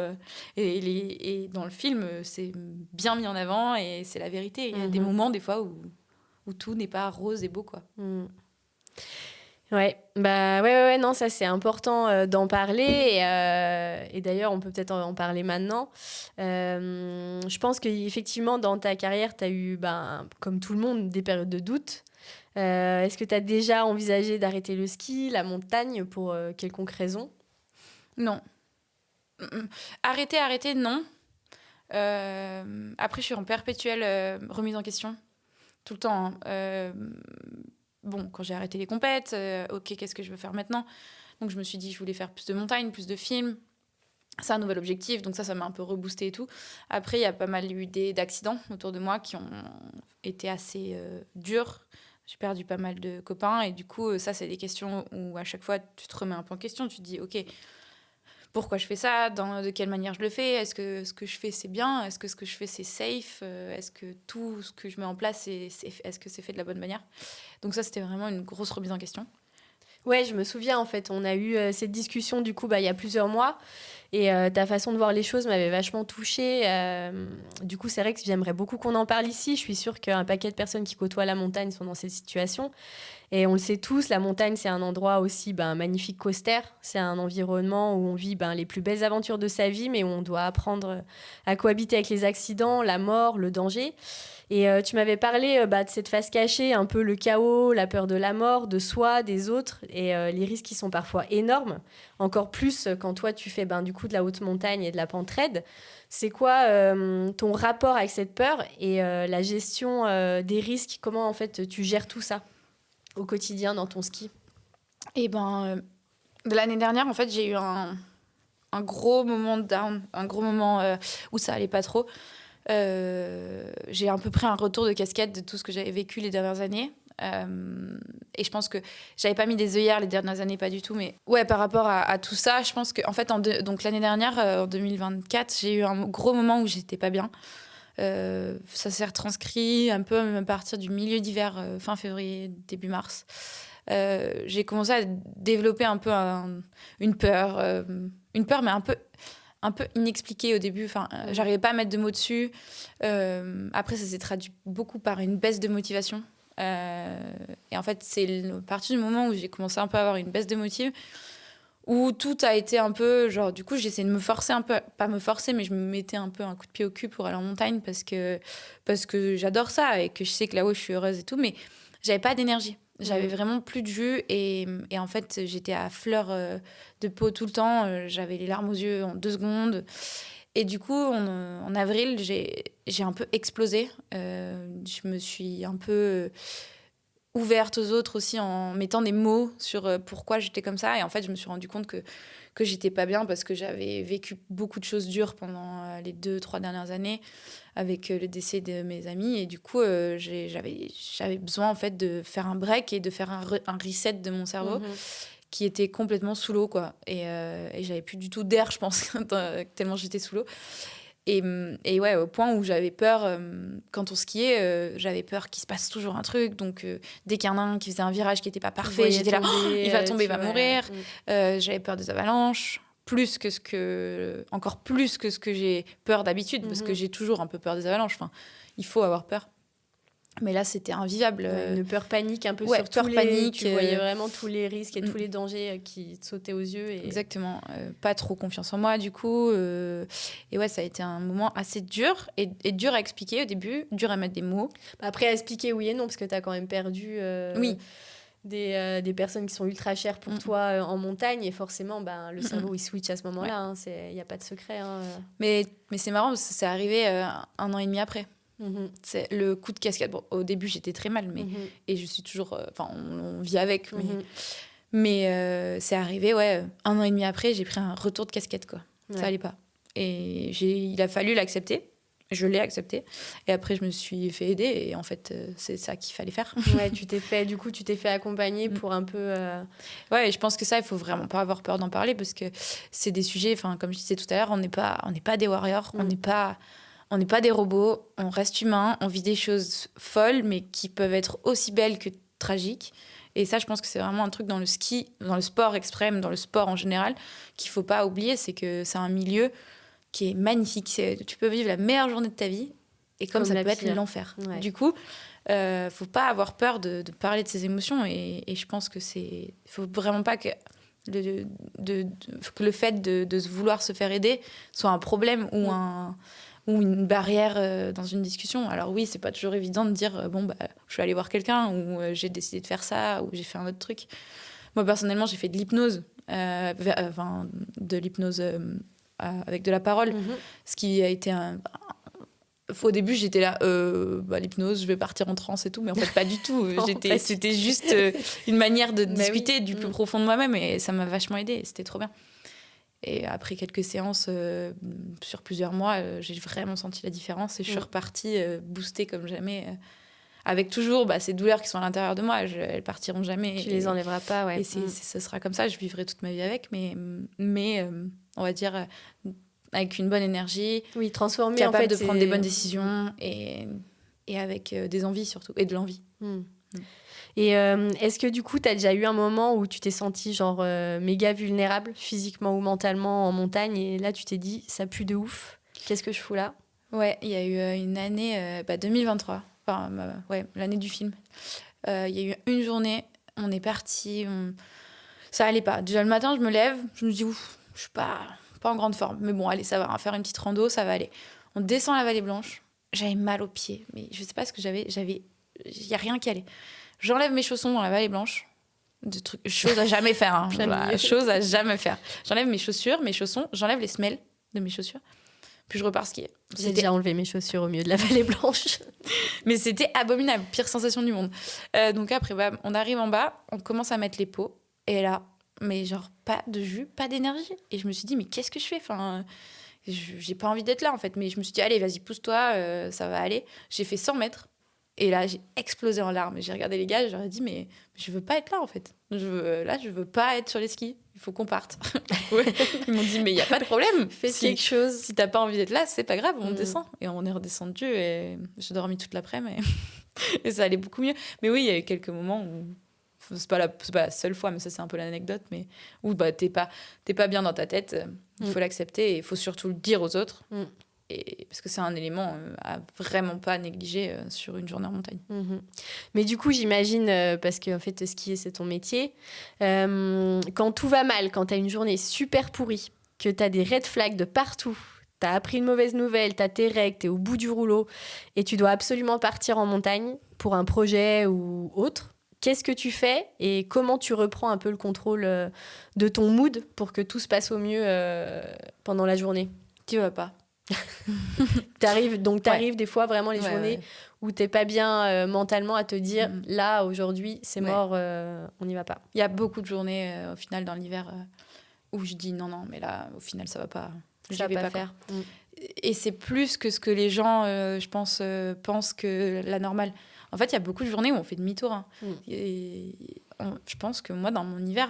S2: Et dans le film, c'est bien mis en avant et c'est la vérité. Il y a des moments des fois où tout n'est pas rose et beau, quoi.
S1: Ouais, ouais, non, ça c'est important d'en parler et d'ailleurs on peut peut-être en parler maintenant. Je pense qu'effectivement dans ta carrière, tu as eu, comme tout le monde, des périodes de doute. Est-ce que tu as déjà envisagé d'arrêter le ski, la montagne pour quelconque raison?
S2: Non. Arrêter, non. Après, je suis en perpétuelle remise en question, tout le temps. Bon, quand j'ai arrêté les compètes, ok, qu'est-ce que je veux faire maintenant? Donc je me suis dit, je voulais faire plus de montagne, plus de films. C'est un nouvel objectif, donc ça m'a un peu reboosté et tout. Après, il y a pas mal eu d'accidents autour de moi qui ont été assez durs. J'ai perdu pas mal de copains et du coup, ça, c'est des questions où à chaque fois, tu te remets un peu en question. Tu te dis, ok, pourquoi je fais ça? De quelle manière je le fais? Est-ce que ce que je fais, c'est bien? Est-ce que ce que je fais, c'est safe? Est-ce que tout ce que je mets en place, est-ce que c'est fait de la bonne manière? Donc ça, c'était vraiment une grosse remise en question.
S1: Ouais, je me souviens en fait, on a eu cette discussion du coup il y a plusieurs mois et ta façon de voir les choses m'avait vachement touchée. Du coup, c'est vrai que j'aimerais beaucoup qu'on en parle ici. Je suis sûre qu'un paquet de personnes qui côtoient la montagne sont dans cette situation. Et on le sait tous, la montagne, c'est un endroit aussi magnifique qu'austère. C'est un environnement où on vit les plus belles aventures de sa vie, mais où on doit apprendre à cohabiter avec les accidents, la mort, le danger. Et tu m'avais parlé de cette face cachée, un peu le chaos, la peur de la mort, de soi, des autres, et les risques qui sont parfois énormes. Encore plus quand toi, tu fais du coup de la haute montagne et de la pente raide. C'est quoi ton rapport avec cette peur et la gestion des risques? Comment en fait tu gères tout ça au quotidien dans ton ski?
S2: Et de l'année dernière, en fait, j'ai eu un gros moment de down, un gros moment où ça allait pas trop. J'ai un peu pris un retour de casquette de tout ce que j'avais vécu les dernières années. Et je pense que j'avais pas mis des œillères les dernières années, pas du tout. Mais ouais, par rapport à tout ça, je pense qu'en fait, donc l'année dernière, en 2024, j'ai eu un gros moment où j'étais pas bien. Ça s'est retranscrit un peu même à partir du milieu d'hiver, fin février, début mars. J'ai commencé à développer un peu une peur, mais un peu inexpliquée au début. Enfin, j'arrivais pas à mettre de mots dessus. Après, ça s'est traduit beaucoup par une baisse de motivation. Et en fait, c'est à partir du moment où j'ai commencé un peu à avoir une baisse de motive, où tout a été un peu genre, du coup, j'essayais de me forcer un peu, pas me forcer, mais je me mettais un peu un coup de pied au cul pour aller en montagne parce que j'adore ça et que je sais que là-haut, je suis heureuse et tout, mais j'avais pas d'énergie. J'avais vraiment plus de jus et en fait, j'étais à fleur de peau tout le temps. J'avais les larmes aux yeux en 2 secondes. Et du coup, en avril, j'ai un peu explosé. Je me suis un peu ouverte aux autres aussi en mettant des mots sur pourquoi j'étais comme ça. Et en fait, je me suis rendu compte que j'étais pas bien parce que j'avais vécu beaucoup de choses dures pendant les 2-3 dernières années avec le décès de mes amis. Et du coup, j'avais besoin en fait de faire un break et de faire un reset de mon cerveau qui était complètement sous l'eau, quoi. Et j'avais plus du tout d'air, je pense, tellement j'étais sous l'eau. Et ouais, au point où j'avais peur, quand on skiait, j'avais peur qu'il se passe toujours un truc. Donc, dès qu'il y en a un qui faisait un virage qui n'était pas parfait, j'étais là, il va tomber, il va mourir. J'avais peur des avalanches, encore plus que ce que j'ai peur d'habitude, parce que j'ai toujours un peu peur des avalanches. Enfin, il faut avoir peur. Mais là, c'était invivable.
S1: Une peur panique un peu sur panique. Tu voyais vraiment tous les risques et tous les dangers qui te sautaient aux yeux. Et...
S2: Exactement. Pas trop confiance en moi, du coup. Et ouais, ça a été un moment assez dur et dur à expliquer au début, dur à mettre des mots.
S1: Après, à expliquer oui et non, parce que tu as quand même perdu
S2: oui.
S1: des personnes qui sont ultra chères pour toi en montagne. Et forcément, le cerveau, il switch à ce moment-là. Il n'y a pas de secret.
S2: Mais c'est marrant, parce que c'est arrivé 1 an et demi après. C'est le coup de cascade. Bon, au début, j'étais très mal, mais et je suis toujours. Enfin, on vit avec, mais c'est arrivé, ouais. 1 an et demi après, j'ai pris un retour de casquette, quoi. Ça allait pas. Et il a fallu l'accepter. Je l'ai accepté. Et après, je me suis fait aider. Et en fait, c'est ça qu'il fallait faire.
S1: Ouais, tu t'es fait accompagner pour un peu...
S2: Ouais, et je pense que ça, il faut vraiment pas avoir peur d'en parler parce que c'est des sujets, comme je disais tout à l'heure, on n'est pas des warriors, on n'est pas des robots, on reste humain, on vit des choses folles, mais qui peuvent être aussi belles que tragiques. Et ça, je pense que c'est vraiment un truc dans le ski, dans le sport extrême, dans le sport en général, qu'il ne faut pas oublier, c'est que c'est un milieu qui est magnifique. Tu peux vivre la meilleure journée de ta vie, et comme ça peut être l'enfer. Ouais. Du coup, Faut pas avoir peur de parler de ses émotions. Et je pense que faut vraiment pas que que le fait de vouloir se faire aider soit un problème ou une barrière dans une discussion. Alors oui, c'est pas toujours évident de dire je vais aller voir quelqu'un ou j'ai décidé de faire ça ou j'ai fait un autre truc. Moi personnellement, j'ai fait de l'hypnose, de l'hypnose avec de la parole, ce qui a été au début, j'étais là, l'hypnose, je vais partir en transe et tout, mais en fait, pas du tout. C'était juste une manière de discuter du plus profond de moi-même et ça m'a vachement aidée. C'était trop bien. Et après quelques séances sur plusieurs mois, j'ai vraiment senti la différence et je suis repartie boostée comme jamais, avec toujours ces douleurs qui sont à l'intérieur de moi. Elles partiront jamais.
S1: Tu les enlèveras pas, ouais.
S2: Et ce sera comme ça, je vivrai toute ma vie avec, mais on va dire avec une bonne énergie,
S1: transformer,
S2: capable de prendre des bonnes décisions et avec des envies surtout, et de l'envie.
S1: Et est-ce que du coup, tu as déjà eu un moment où tu t'es sentie genre méga vulnérable, physiquement ou mentalement, en montagne, et là, tu t'es dit, ça pue de ouf, qu'est-ce que je fous là ?
S2: Ouais, il y a eu une année, 2023, l'année du film. Il y a eu une journée, on est parti, ça allait pas. Déjà le matin, je me lève, je me dis, ouf, je suis pas en grande forme. Mais bon, allez, ça va, faire une petite rando, ça va aller. On descend la vallée blanche, j'avais mal aux pieds, mais je sais pas ce que j'avais, il y a rien qui allait. J'enlève mes chaussons dans la vallée blanche, chose à jamais faire, hein. Chose à jamais faire. J'enlève mes chaussures, mes chaussons, j'enlève les semelles de mes chaussures, puis je repars skier.
S1: J'ai déjà enlevé mes chaussures au milieu de la vallée blanche.
S2: Mais c'était abominable, pire sensation du monde. Donc après, on arrive en bas, on commence à mettre les pots, et là, mais genre pas de jus, pas d'énergie. Et je me suis dit, mais qu'est-ce que je fais ? Enfin, j'ai pas envie d'être là en fait. Mais je me suis dit, allez, vas-y, pousse-toi, ça va aller. J'ai fait 100 mètres. Et là, j'ai explosé en larmes. J'ai regardé les gars, je leur ai dit, mais je veux pas être là en fait. Je veux pas être sur les skis. Il faut qu'on parte. Ils m'ont dit, mais il y a pas de problème.
S1: Fais quelque chose.
S2: Si t'as pas envie d'être là, c'est pas grave, on descend. Et on est redescendu et j'ai dormi toute l'après-midi. Et ça allait beaucoup mieux. Mais oui, il y a eu quelques moments où c'est pas la seule fois, mais ça c'est un peu l'anecdote, mais où t'es pas bien dans ta tête, il faut l'accepter et il faut surtout le dire aux autres, et parce que c'est un élément à vraiment pas négliger sur une journée en montagne.
S1: Mais du coup, j'imagine, parce que en fait, skier c'est ton métier, quand tout va mal, quand t'as une journée super pourrie, que t'as des red flags de partout, t'as appris une mauvaise nouvelle, t'as tes règles, t'es au bout du rouleau et tu dois absolument partir en montagne pour un projet ou autre. Qu'est-ce que tu fais et comment tu reprends un peu le contrôle de ton mood pour que tout se passe au mieux pendant la journée ?
S2: Tu vas pas.
S1: T'arrives des fois vraiment les journées où t'es pas bien mentalement à te dire là aujourd'hui c'est mort, on n'y va pas.
S2: Il y a beaucoup de journées au final dans l'hiver où je dis non mais là au final ça va pas.
S1: Ça va pas faire.
S2: Et c'est plus que ce que les gens je pense pensent que la normale. En fait, il y a beaucoup de journées où on fait demi-tour. Je pense que moi, dans mon hiver,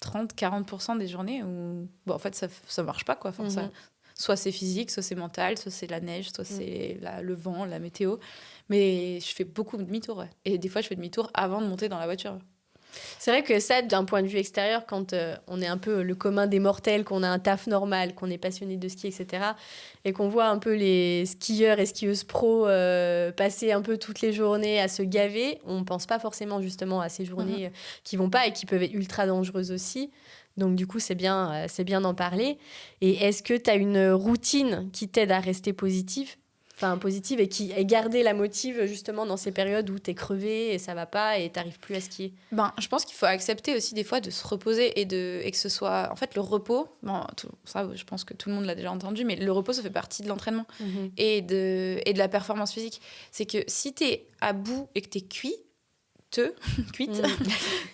S2: 30-40% des journées où en fait, ça marche pas, quoi. Enfin, soit c'est physique, soit c'est mental, soit c'est la neige, soit c'est le vent, la météo. Mais je fais beaucoup de demi-tour. Et des fois, je fais demi-tour avant de monter dans la voiture.
S1: C'est vrai que ça, d'un point de vue extérieur, quand on est un peu le commun des mortels, qu'on a un taf normal, qu'on est passionné de ski, etc., et qu'on voit un peu les skieurs et skieuses pros passer un peu toutes les journées à se gaver, on ne pense pas forcément justement à ces journées qui vont pas et qui peuvent être ultra dangereuses aussi. Donc du coup, c'est bien d'en parler. Et est-ce que tu as une routine qui t'aide à rester positive et qui est garder la motive justement dans ces périodes où t'es crevé et ça va pas et t'arrives plus à skier?
S2: Je pense qu'il faut accepter aussi des fois de se reposer et que ce soit en fait le repos. Ça je pense que tout le monde l'a déjà entendu, mais le repos ça fait partie de l'entraînement et de la performance physique. C'est que si t'es à bout et que t'es cuite,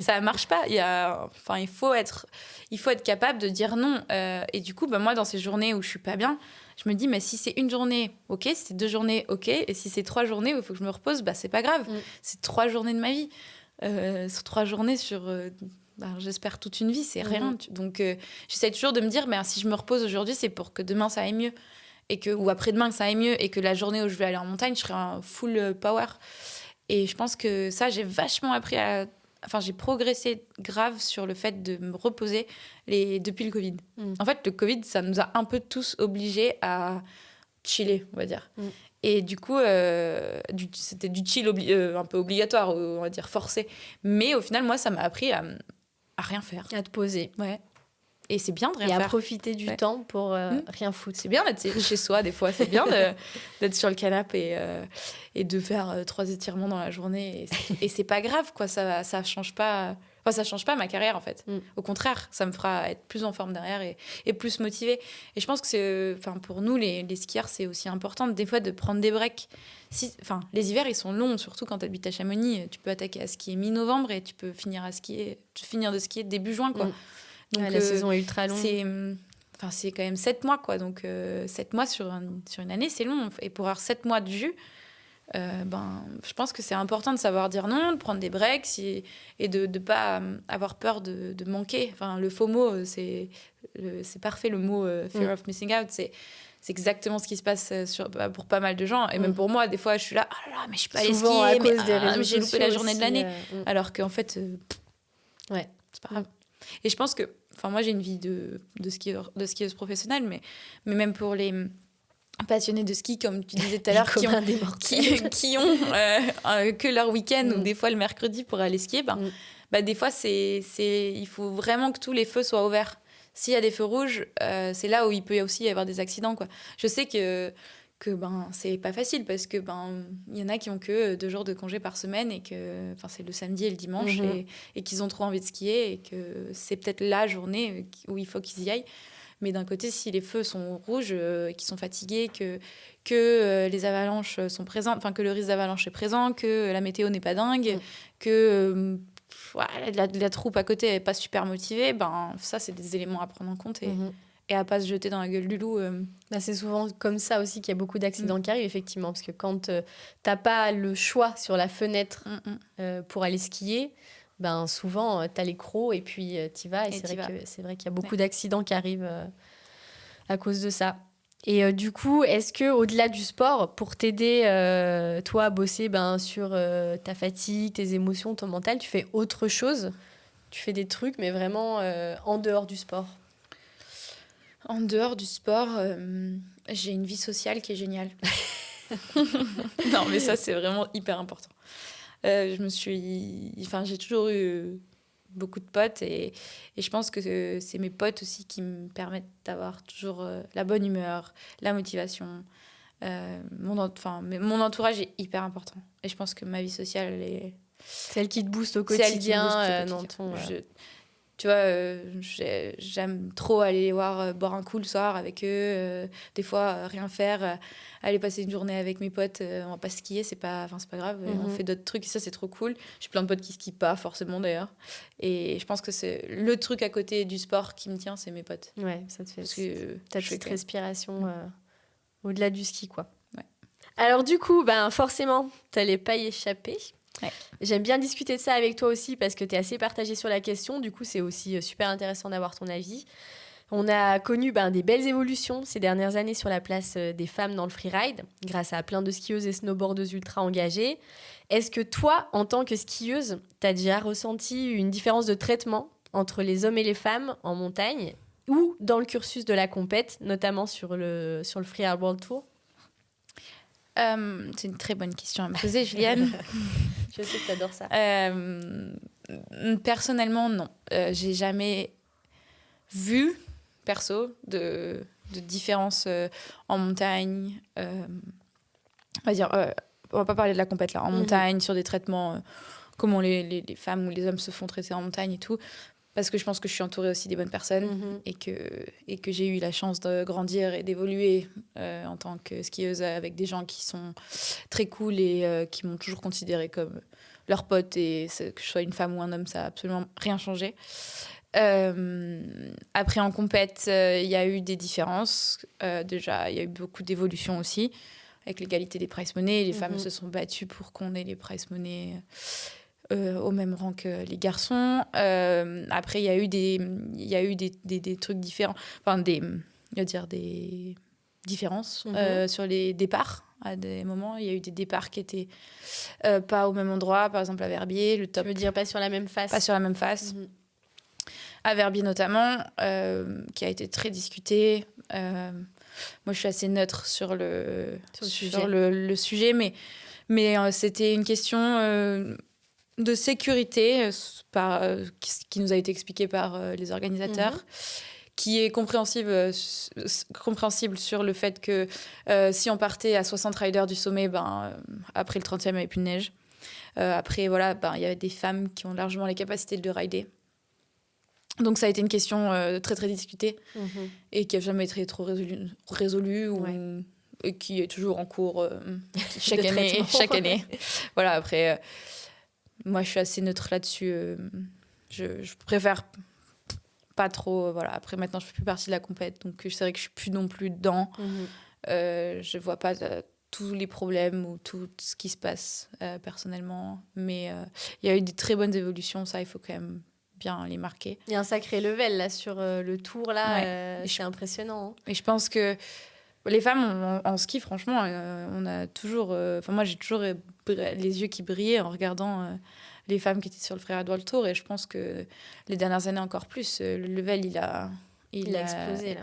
S2: ça marche pas. Il faut être capable de dire non. Et du coup, moi, dans ces journées où je suis pas bien, je me dis, mais si c'est une journée, ok. Si c'est 2 journées, ok. Et si c'est 3 journées où il faut que je me repose, c'est pas grave. C'est 3 journées de ma vie. Sur 3 journées sur, j'espère, toute une vie, c'est rien. Donc, j'essaie toujours de me dire, si je me repose aujourd'hui, c'est pour que demain, ça aille mieux. Ou après-demain, que ça aille mieux. Et que la journée où je vais aller en montagne, je serai en full power. Et je pense que ça, j'ai vachement appris j'ai progressé grave sur le fait de me reposer depuis le Covid. En fait, le Covid, ça nous a un peu tous obligés à chiller, on va dire. Et du coup, c'était du chill un peu obligatoire, on va dire forcé. Mais au final, moi, ça m'a appris à rien faire.
S1: À te poser.
S2: Ouais. Et c'est bien de rien
S1: faire. Et
S2: faire.
S1: à profiter du temps pour rien foutre.
S2: C'est bien d'être chez soi, des fois. C'est bien d'être sur le canapé et de faire 3 étirements dans la journée. Et c'est pas grave, quoi. Ça change pas... Enfin, ça change pas ma carrière, en fait. Au contraire, ça me fera être plus en forme derrière et plus motivée. Et je pense que c'est... Enfin, pour nous, les skieurs, c'est aussi important, des fois, de prendre des breaks. Les hivers, ils sont longs, surtout quand tu habites à Chamonix. Tu peux attaquer à skier mi-novembre et tu peux finir de skier début juin, quoi. Donc,
S1: la saison est ultra longue.
S2: C'est quand même 7 mois, quoi. Donc, 7 mois sur une année, c'est long. Et pour avoir 7 mois de jus... je pense que c'est important de savoir dire non, de prendre des breaks et de ne pas avoir peur de manquer. Enfin, le FOMO, c'est parfait, le mot fear of missing out. C'est exactement ce qui se passe pour pas mal de gens. Et même pour moi, des fois, je suis là, oh là là, mais je suis pas allée skier, mais j'ai loupé la journée de l'année. Alors qu'en fait, c'est pas grave. Et je pense que, moi, j'ai une vie de skieuse professionnelle, mais même pour les... passionnés de ski, comme tu disais tout à l'heure, qui ont que leur week-end ou des fois le mercredi pour aller skier, des fois, il faut vraiment que tous les feux soient ouverts. S'il y a des feux rouges, c'est là où il peut aussi y avoir des accidents, quoi. Je sais que c'est pas facile parce que il y en a qui ont que 2 jours de congé par semaine et que c'est le samedi et le dimanche et qu'ils ont trop envie de skier et que c'est peut-être la journée où il faut qu'ils y aillent. Mais d'un côté, si les feux sont rouges, qu'ils sont fatigués, que les avalanches sont présentes, que le risque d'avalanche est présent, que la météo n'est pas dingue, que la troupe à côté n'est pas super motivée, ça, c'est des éléments à prendre en compte et à pas se jeter dans la gueule du loup.
S1: C'est souvent comme ça aussi qu'il y a beaucoup d'accidents qui arrivent, effectivement, parce que quand t'as pas le choix sur la fenêtre pour aller skier, souvent, tu as les crocs et puis tu y vas. Et c'est vrai qu'il y a beaucoup d'accidents qui arrivent à cause de ça. Et du coup, est-ce qu'au-delà du sport, pour t'aider, toi, à bosser sur ta fatigue, tes émotions, ton mental, tu fais autre chose ? Tu fais des trucs, mais vraiment en dehors du sport ?
S2: En dehors du sport, j'ai une vie sociale qui est géniale. Non, mais ça, c'est vraiment hyper important. J'ai toujours eu beaucoup de potes et je pense que c'est mes potes aussi qui me permettent d'avoir toujours la bonne humeur, la motivation. Mon entourage est hyper important et je pense que ma vie sociale est
S1: celle qui te booste au quotidien.
S2: Tu vois, j'aime trop aller les voir boire un coup le soir avec eux, des fois rien faire, aller passer une journée avec mes potes, on va pas skier, c'est pas grave, on fait d'autres trucs et ça c'est trop cool. J'ai plein de potes qui skient pas forcément d'ailleurs et je pense que c'est le truc à côté du sport qui me tient, c'est mes potes.
S1: Ouais, ça te fait
S2: t'as
S1: cette respiration au-delà du ski, quoi.
S2: Ouais.
S1: Alors du coup, forcément, t'allais pas y échapper. Ouais. J'aime bien discuter de ça avec toi aussi parce que tu es assez partagée sur la question. Du coup, c'est aussi super intéressant d'avoir ton avis. On a connu des belles évolutions ces dernières années sur la place des femmes dans le freeride grâce à plein de skieuses et snowboardeuses ultra engagées. Est-ce que toi, en tant que skieuse, tu as déjà ressenti une différence de traitement entre les hommes et les femmes en montagne ou dans le cursus de la compète, notamment sur le Freeride World Tour ?
S2: C'est une très bonne question à me poser, Juliane.
S1: Je sais que tu adores ça.
S2: Personnellement, non. J'ai jamais vu, perso, de différence en montagne. On va pas parler de la compète là. En montagne, sur des traitements, comment les femmes ou les hommes se font traiter en montagne et tout. Parce que je pense que je suis entourée aussi des bonnes personnes et que j'ai eu la chance de grandir et d'évoluer en tant que skieuse avec des gens qui sont très cool et qui m'ont toujours considérée comme leur pote. Et que je sois une femme ou un homme, ça n'a absolument rien changé. Après, en compète, il y a eu des différences. Déjà, il y a eu beaucoup d'évolutions aussi. Avec l'égalité des prize money, les femmes se sont battues pour qu'on ait les prize money au même rang que les garçons. Après, il y a eu des trucs différents. Des différences sur les départs. À des moments, il y a eu des départs qui étaient pas au même endroit. Par exemple, à Verbier, le top.
S1: Tu veux dire pas sur la même face ?
S2: Pas sur la même face. À Verbier notamment, qui a été très discuté. moi, je suis assez neutre sur
S1: sujet.
S2: le sujet, mais c'était une question de sécurité qui nous a été expliquée par les organisateurs. Qui est compréhensible sur le fait que si on partait à 60 riders du sommet, après le 30e, il n'y avait plus de neige. Après, voilà, il y avait des femmes qui ont largement les capacités de rider. Donc, ça a été une question très, très discutée et qui n'a jamais été trop résolue et qui est toujours en cours chaque année. Voilà, après, moi, je suis assez neutre là-dessus. Je préfère pas trop, voilà. Après, maintenant, je fais plus partie de la compète, donc c'est vrai que je suis plus non plus dedans. Je vois pas tous les problèmes ou tout ce qui se passe personnellement, mais il y a eu des très bonnes évolutions, ça, il faut quand même bien les marquer.
S1: Il y a un sacré level là sur le tour, là, c'est impressionnant. Hein.
S2: Et je pense que les femmes en ski, franchement, on a toujours, moi, j'ai toujours les yeux qui brillaient en regardant les femmes qui étaient sur le Freeride World Tour, et je pense que les dernières années encore plus, le level il a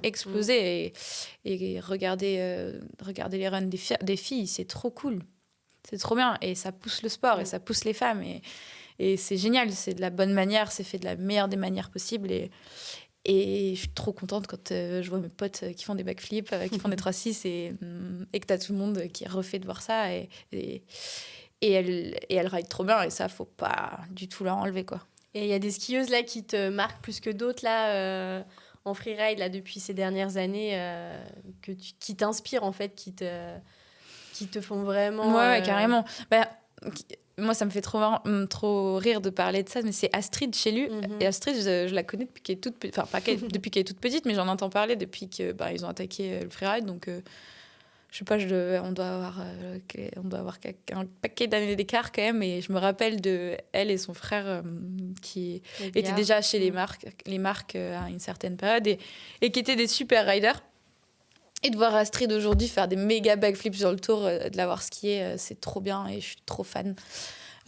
S2: explosé et regarder les runs des filles, c'est trop cool, c'est trop bien, et ça pousse le sport et ça pousse les femmes, et c'est génial, c'est de la bonne manière, c'est fait de la meilleure des manières possibles, et je suis trop contente quand je vois mes potes qui font des backflips, qui font des 3-6 et que t'as tout le monde qui est refait de voir ça, et elle ride trop bien, et ça, faut pas du tout leur enlever, quoi.
S1: Et il y a des skieuses là qui te marquent plus que d'autres là en freeride là depuis ces dernières années qui t'inspirent en fait, qui te font vraiment.
S2: Ouais, carrément. Moi, ça me fait trop rire de parler de ça, mais c'est Astrid Chélu. Et Astrid, je la connais depuis qu'elle est toute petite. Enfin, pas depuis qu'elle est toute petite, mais j'en entends parler depuis qu'ils ont attaqué le freeride. Donc, je sais pas, on doit avoir un paquet d'années d'écart quand même. Et je me rappelle de elle et son frère qui étaient déjà chez les marques à une certaine période et qui étaient des super riders. Et de voir Astrid aujourd'hui faire des méga backflips sur le tour, de l'avoir skié, c'est trop bien et je suis trop fan.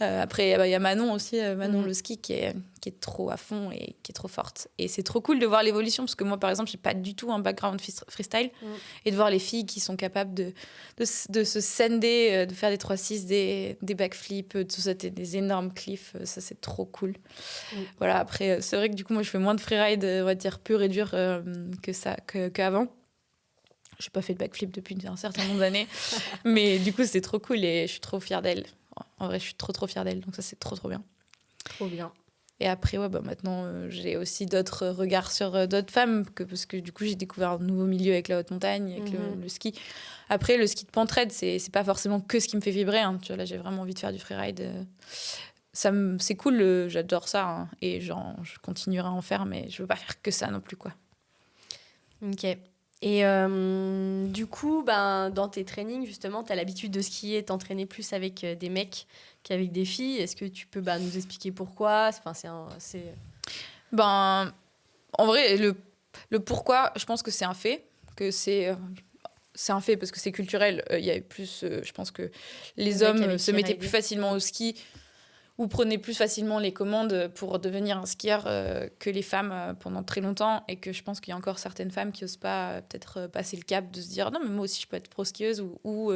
S2: Après, il y a Manon aussi, Manon le ski, qui est trop à fond et qui est trop forte. Et c'est trop cool de voir l'évolution, parce que moi, par exemple, j'ai pas du tout un background freestyle. Et de voir les filles qui sont capables de se sender, de faire des 3-6, des backflips, de sauter des énormes cliffs, ça, c'est trop cool. Voilà, après, c'est vrai que du coup, moi, je fais moins de freeride, on va dire, pur et dur qu'avant. Je n'ai pas fait de backflip depuis un certain nombre d'années. Mais du coup, c'est trop cool et je suis trop fière d'elle. En vrai, je suis trop fière d'elle. Donc ça, c'est trop bien.
S1: Trop bien.
S2: Et après, maintenant, j'ai aussi d'autres regards sur d'autres femmes. Parce que du coup, j'ai découvert un nouveau milieu avec la haute montagne, avec le ski. Après, le ski de pentraide, c'est pas forcément que ce qui me fait vibrer. Hein. Tu vois, là, j'ai vraiment envie de faire du freeride. C'est cool, j'adore ça. Hein. Et je continuerai à en faire, mais je veux pas faire que ça non plus, quoi.
S1: Ok. Et du coup, dans tes trainings, justement, tu as l'habitude de skier et t'entraîner plus avec des mecs qu'avec des filles. Est-ce que tu peux nous expliquer pourquoi ? En
S2: vrai, le pourquoi, je pense que c'est un fait. C'est un fait parce que c'est culturel. Il y a plus, je pense que les hommes se mettaient plus facilement au ski ou prenaient plus facilement les commandes pour devenir un skieur que les femmes pendant très longtemps, et que je pense qu'il y a encore certaines femmes qui n'osent pas peut-être passer le cap de se dire non, mais moi aussi je peux être pro skieuse, ou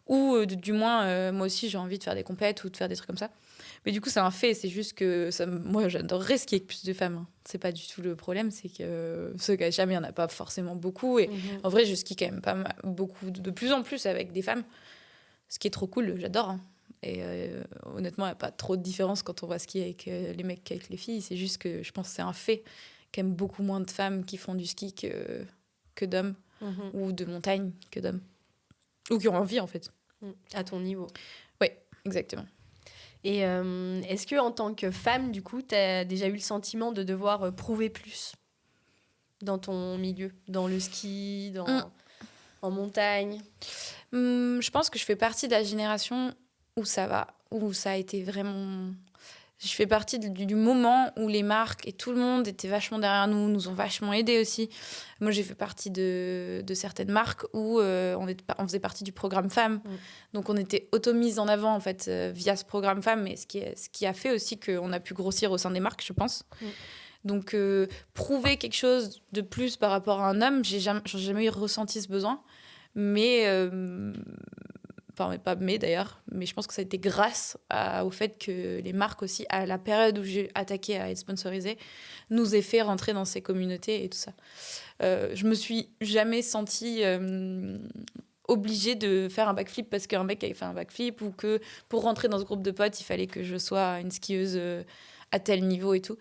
S2: du moins moi aussi j'ai envie de faire des compètes ou de faire des trucs comme ça. Mais du coup c'est un fait, c'est juste que moi j'adorerais skier avec plus de femmes, hein. C'est pas du tout le problème, c'est que ceux qui jamais, il n'y en a pas forcément beaucoup, et en vrai je skie quand même pas beaucoup, de plus en plus avec des femmes, ce qui est trop cool, j'adore, hein. Et honnêtement, il n'y a pas trop de différence quand on va skier avec les mecs qu'avec les filles. C'est juste que je pense que c'est un fait. Qu'il y a beaucoup moins de femmes qui font du ski que d'hommes, ou de montagne que d'hommes. Ou qui ont envie, en fait.
S1: À ton niveau.
S2: Oui, exactement.
S1: Et est-ce qu'en tant que femme, du coup, tu as déjà eu le sentiment de devoir prouver plus dans ton milieu, dans le ski, en montagne ?
S2: Je pense que je fais partie de la génération où ça va, où ça a été vraiment... Je fais partie du moment où les marques et tout le monde était vachement derrière nous ont vachement aidés aussi. Moi, j'ai fait partie de certaines marques où on faisait partie du programme Femmes. Donc, on était auto-mise en avant, en fait, via ce programme Femmes, mais ce qui a fait aussi qu'on a pu grossir au sein des marques, je pense. Donc, prouver quelque chose de plus par rapport à un homme, j'ai jamais ressenti ce besoin. Mais, enfin, pas mais d'ailleurs, mais je pense que ça a été grâce au fait que les marques aussi, à la période où j'ai attaqué à être sponsorisée, nous aient fait rentrer dans ces communautés et tout ça. Je me suis jamais sentie obligée de faire un backflip parce qu'un mec avait fait un backflip, ou que pour rentrer dans ce groupe de potes, il fallait que je sois une skieuse à tel niveau et tout.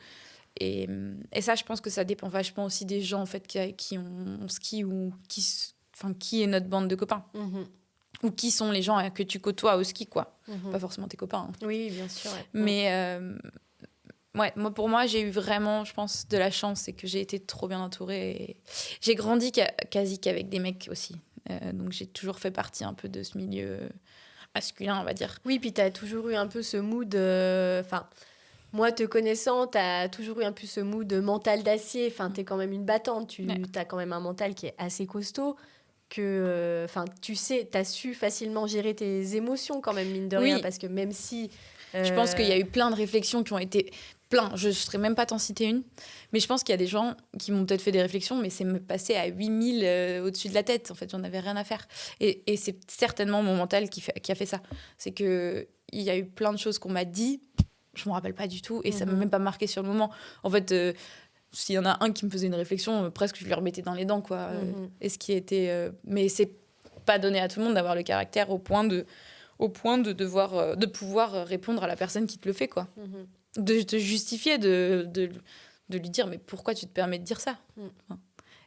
S2: Et ça, je pense que ça dépend vachement aussi des gens en fait, qui ont ski, ou qui est notre bande de copains. Ou qui sont les gens que tu côtoies au ski, quoi. Pas forcément tes copains. Hein.
S1: Oui, bien sûr. Ouais.
S2: Mais pour moi, j'ai eu vraiment, je pense, de la chance. C'est que j'ai été trop bien entourée. Et j'ai grandi quasi qu'avec des mecs aussi. Donc, j'ai toujours fait partie un peu de ce milieu masculin, on va dire.
S1: Oui, puis tu as toujours eu un peu ce mood... Enfin, moi, te connaissant, tu as toujours eu un peu ce mood mental d'acier. Enfin, tu es quand même une battante. Tu as quand même un mental qui est assez costaud. Que, tu sais, tu as su facilement gérer tes émotions quand même, mine de rien. Parce que même si...
S2: Je pense qu'il y a eu plein de réflexions qui ont été... Je ne saurais même pas t'en citer une. Mais je pense qu'il y a des gens qui m'ont peut-être fait des réflexions, mais c'est me passer à 8000 au-dessus de la tête. En fait, j'en avais rien à faire. Et c'est certainement mon mental qui a fait ça. C'est qu'il y a eu plein de choses qu'on m'a dit, je ne me rappelle pas du tout, et ça ne m'a même pas marqué sur le moment. En fait, s'il y en a un qui me faisait une réflexion, presque je lui remettais dans les dents, quoi. Et ce qui était... mais c'est pas donné à tout le monde d'avoir le caractère au point de devoir, de pouvoir répondre à la personne qui te le fait, quoi. De te justifier, de lui dire mais pourquoi tu te permets de dire ça.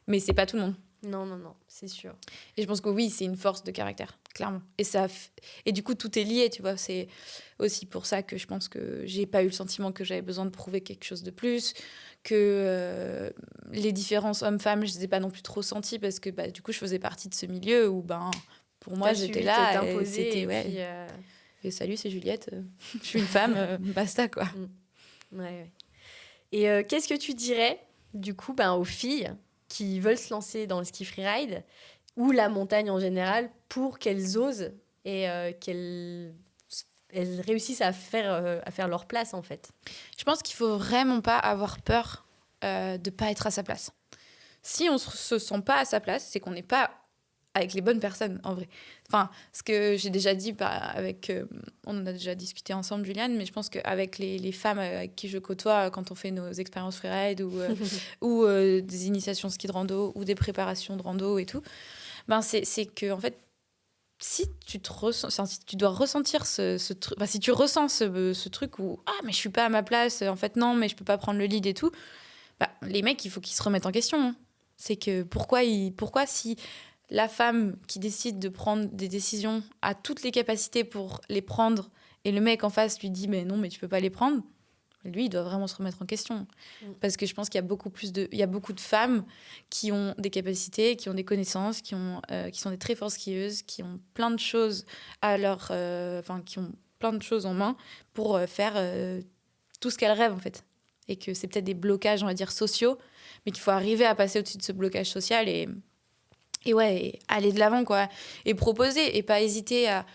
S2: Mais c'est pas tout le monde.
S1: Non, c'est sûr.
S2: Et je pense que oui, c'est une force de caractère, clairement. Et du coup, tout est lié, tu vois. C'est aussi pour ça que je pense que j'ai pas eu le sentiment que j'avais besoin de prouver quelque chose de plus, que les différences hommes-femmes, je les ai pas non plus trop senties, parce que du coup, je faisais partie de ce milieu où, pour moi, j'étais là.
S1: Et c'était,
S2: et salut, c'est Juliette. Je suis une femme, basta, quoi.
S1: Ouais. Et qu'est-ce que tu dirais, du coup, aux filles qui veulent se lancer dans le ski freeride ou la montagne en général, pour qu'elles osent et qu'elles réussissent à faire leur place, en fait?
S2: Je pense qu'il faut vraiment pas avoir peur de pas être à sa place. Si on se sent pas à sa place, c'est qu'on n'est pas avec les bonnes personnes, en vrai. Enfin, ce que j'ai déjà dit on en a déjà discuté ensemble, Juliane, mais je pense qu'avec les femmes avec qui je côtoie quand on fait nos expériences freeride ou des initiations ski de rando ou des préparations de rando et tout, c'est que, en fait, si tu dois ressentir ce truc, si tu ressens ce truc où mais je suis pas à ma place, en fait non, mais je peux pas prendre le lead et tout, les mecs, il faut qu'ils se remettent en question. Hein. C'est que pourquoi si la femme qui décide de prendre des décisions a toutes les capacités pour les prendre, et le mec en face lui dit mais non, mais tu peux pas les prendre, lui il doit vraiment se remettre en question. Parce que je pense qu'il y a beaucoup de femmes qui ont des capacités, qui ont des connaissances, qui sont des très fortes skieuses, qui ont plein de choses qui ont plein de choses en main pour faire tout ce qu'elles rêvent, en fait. Et que c'est peut-être des blocages, on va dire, sociaux, mais qu'il faut arriver à passer au-dessus de ce blocage social et aller de l'avant, quoi. Et proposer, et pas hésiter à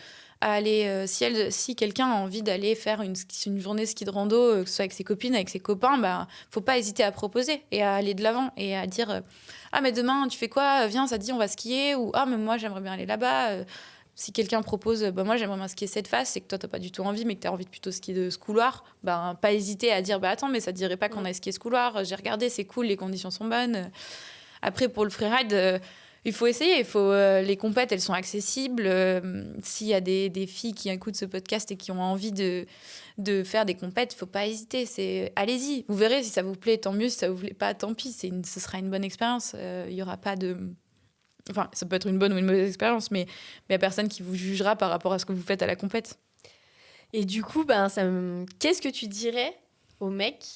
S2: aller... si quelqu'un a envie d'aller faire une journée ski de rando, que ce soit avec ses copines, avec ses copains, faut pas hésiter à proposer et à aller de l'avant et à dire mais demain, tu fais quoi? Viens, ça te dit, on va skier. Ou mais moi, j'aimerais bien aller là-bas. Si quelqu'un propose, moi, j'aimerais bien skier cette face, et que toi, t'as pas du tout envie, mais que t'as envie de plutôt skier de ce couloir, pas hésiter à dire attends, mais ça te dirait pas qu'on aille skier ce couloir? J'ai regardé, c'est cool, les conditions sont bonnes. Après, pour le freeride... il faut essayer, les compètes, elles sont accessibles. S'il y a des filles qui écoutent ce podcast et qui ont envie de faire des compètes, il ne faut pas hésiter. Allez-y, vous verrez, si ça vous plaît, tant mieux. Si ça ne vous plaît pas, tant pis. Ce sera une bonne expérience. Il n'y aura pas de... Enfin, ça peut être une bonne ou une mauvaise expérience, mais il n'y a personne qui vous jugera par rapport à ce que vous faites à la compète.
S1: Et du coup, qu'est-ce que tu dirais aux mecs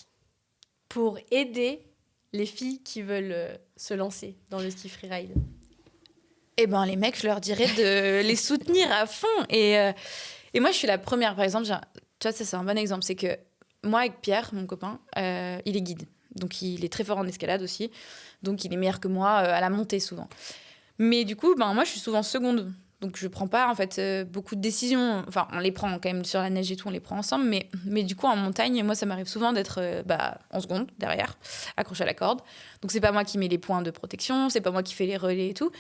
S1: pour aider les filles qui veulent se lancer dans le ski freeride?
S2: Les mecs, je leur dirais de les soutenir à fond. Et moi, je suis la première. Par exemple, tu vois, ça, c'est un bon exemple. C'est que moi, avec Pierre, mon copain, il est guide. Donc, il est très fort en escalade aussi. Donc, il est meilleur que moi à la montée, souvent. Mais du coup, moi, je suis souvent seconde Donc je prends pas en fait beaucoup de décisions. Enfin, on les prend quand même sur la neige et tout, on les prend ensemble. Mais du coup, en montagne, moi, ça m'arrive souvent d'être en seconde derrière, accrochée à la corde. Donc c'est pas moi qui mets les points de protection, c'est pas moi qui fais les relais et tout.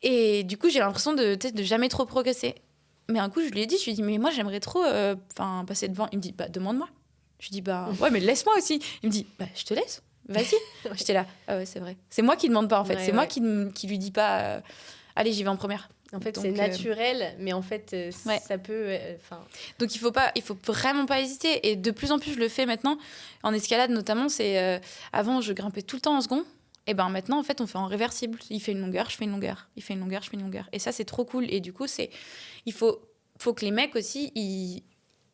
S2: Et du coup, j'ai l'impression de jamais trop progresser. Mais un coup, je lui ai dit, mais moi, j'aimerais trop passer devant. Il me dit, demande-moi. Je lui dis, ouais, mais laisse-moi aussi. Il me dit, je te laisse, vas-y. J'étais là, ah ouais, c'est vrai. C'est moi qui demande pas, en fait. C'est moi qui lui dis pas, allez, j'y vais en première.
S1: En fait, c'est naturel, mais en fait, ça peut...
S2: Donc, il faut vraiment pas hésiter. Et de plus en plus, je le fais maintenant. En escalade, notamment, c'est... avant, je grimpais tout le temps en second. Et maintenant, en fait, on fait en réversible. Il fait une longueur, je fais une longueur. Il fait une longueur, je fais une longueur. Et ça, c'est trop cool. Et du coup, il faut que les mecs aussi...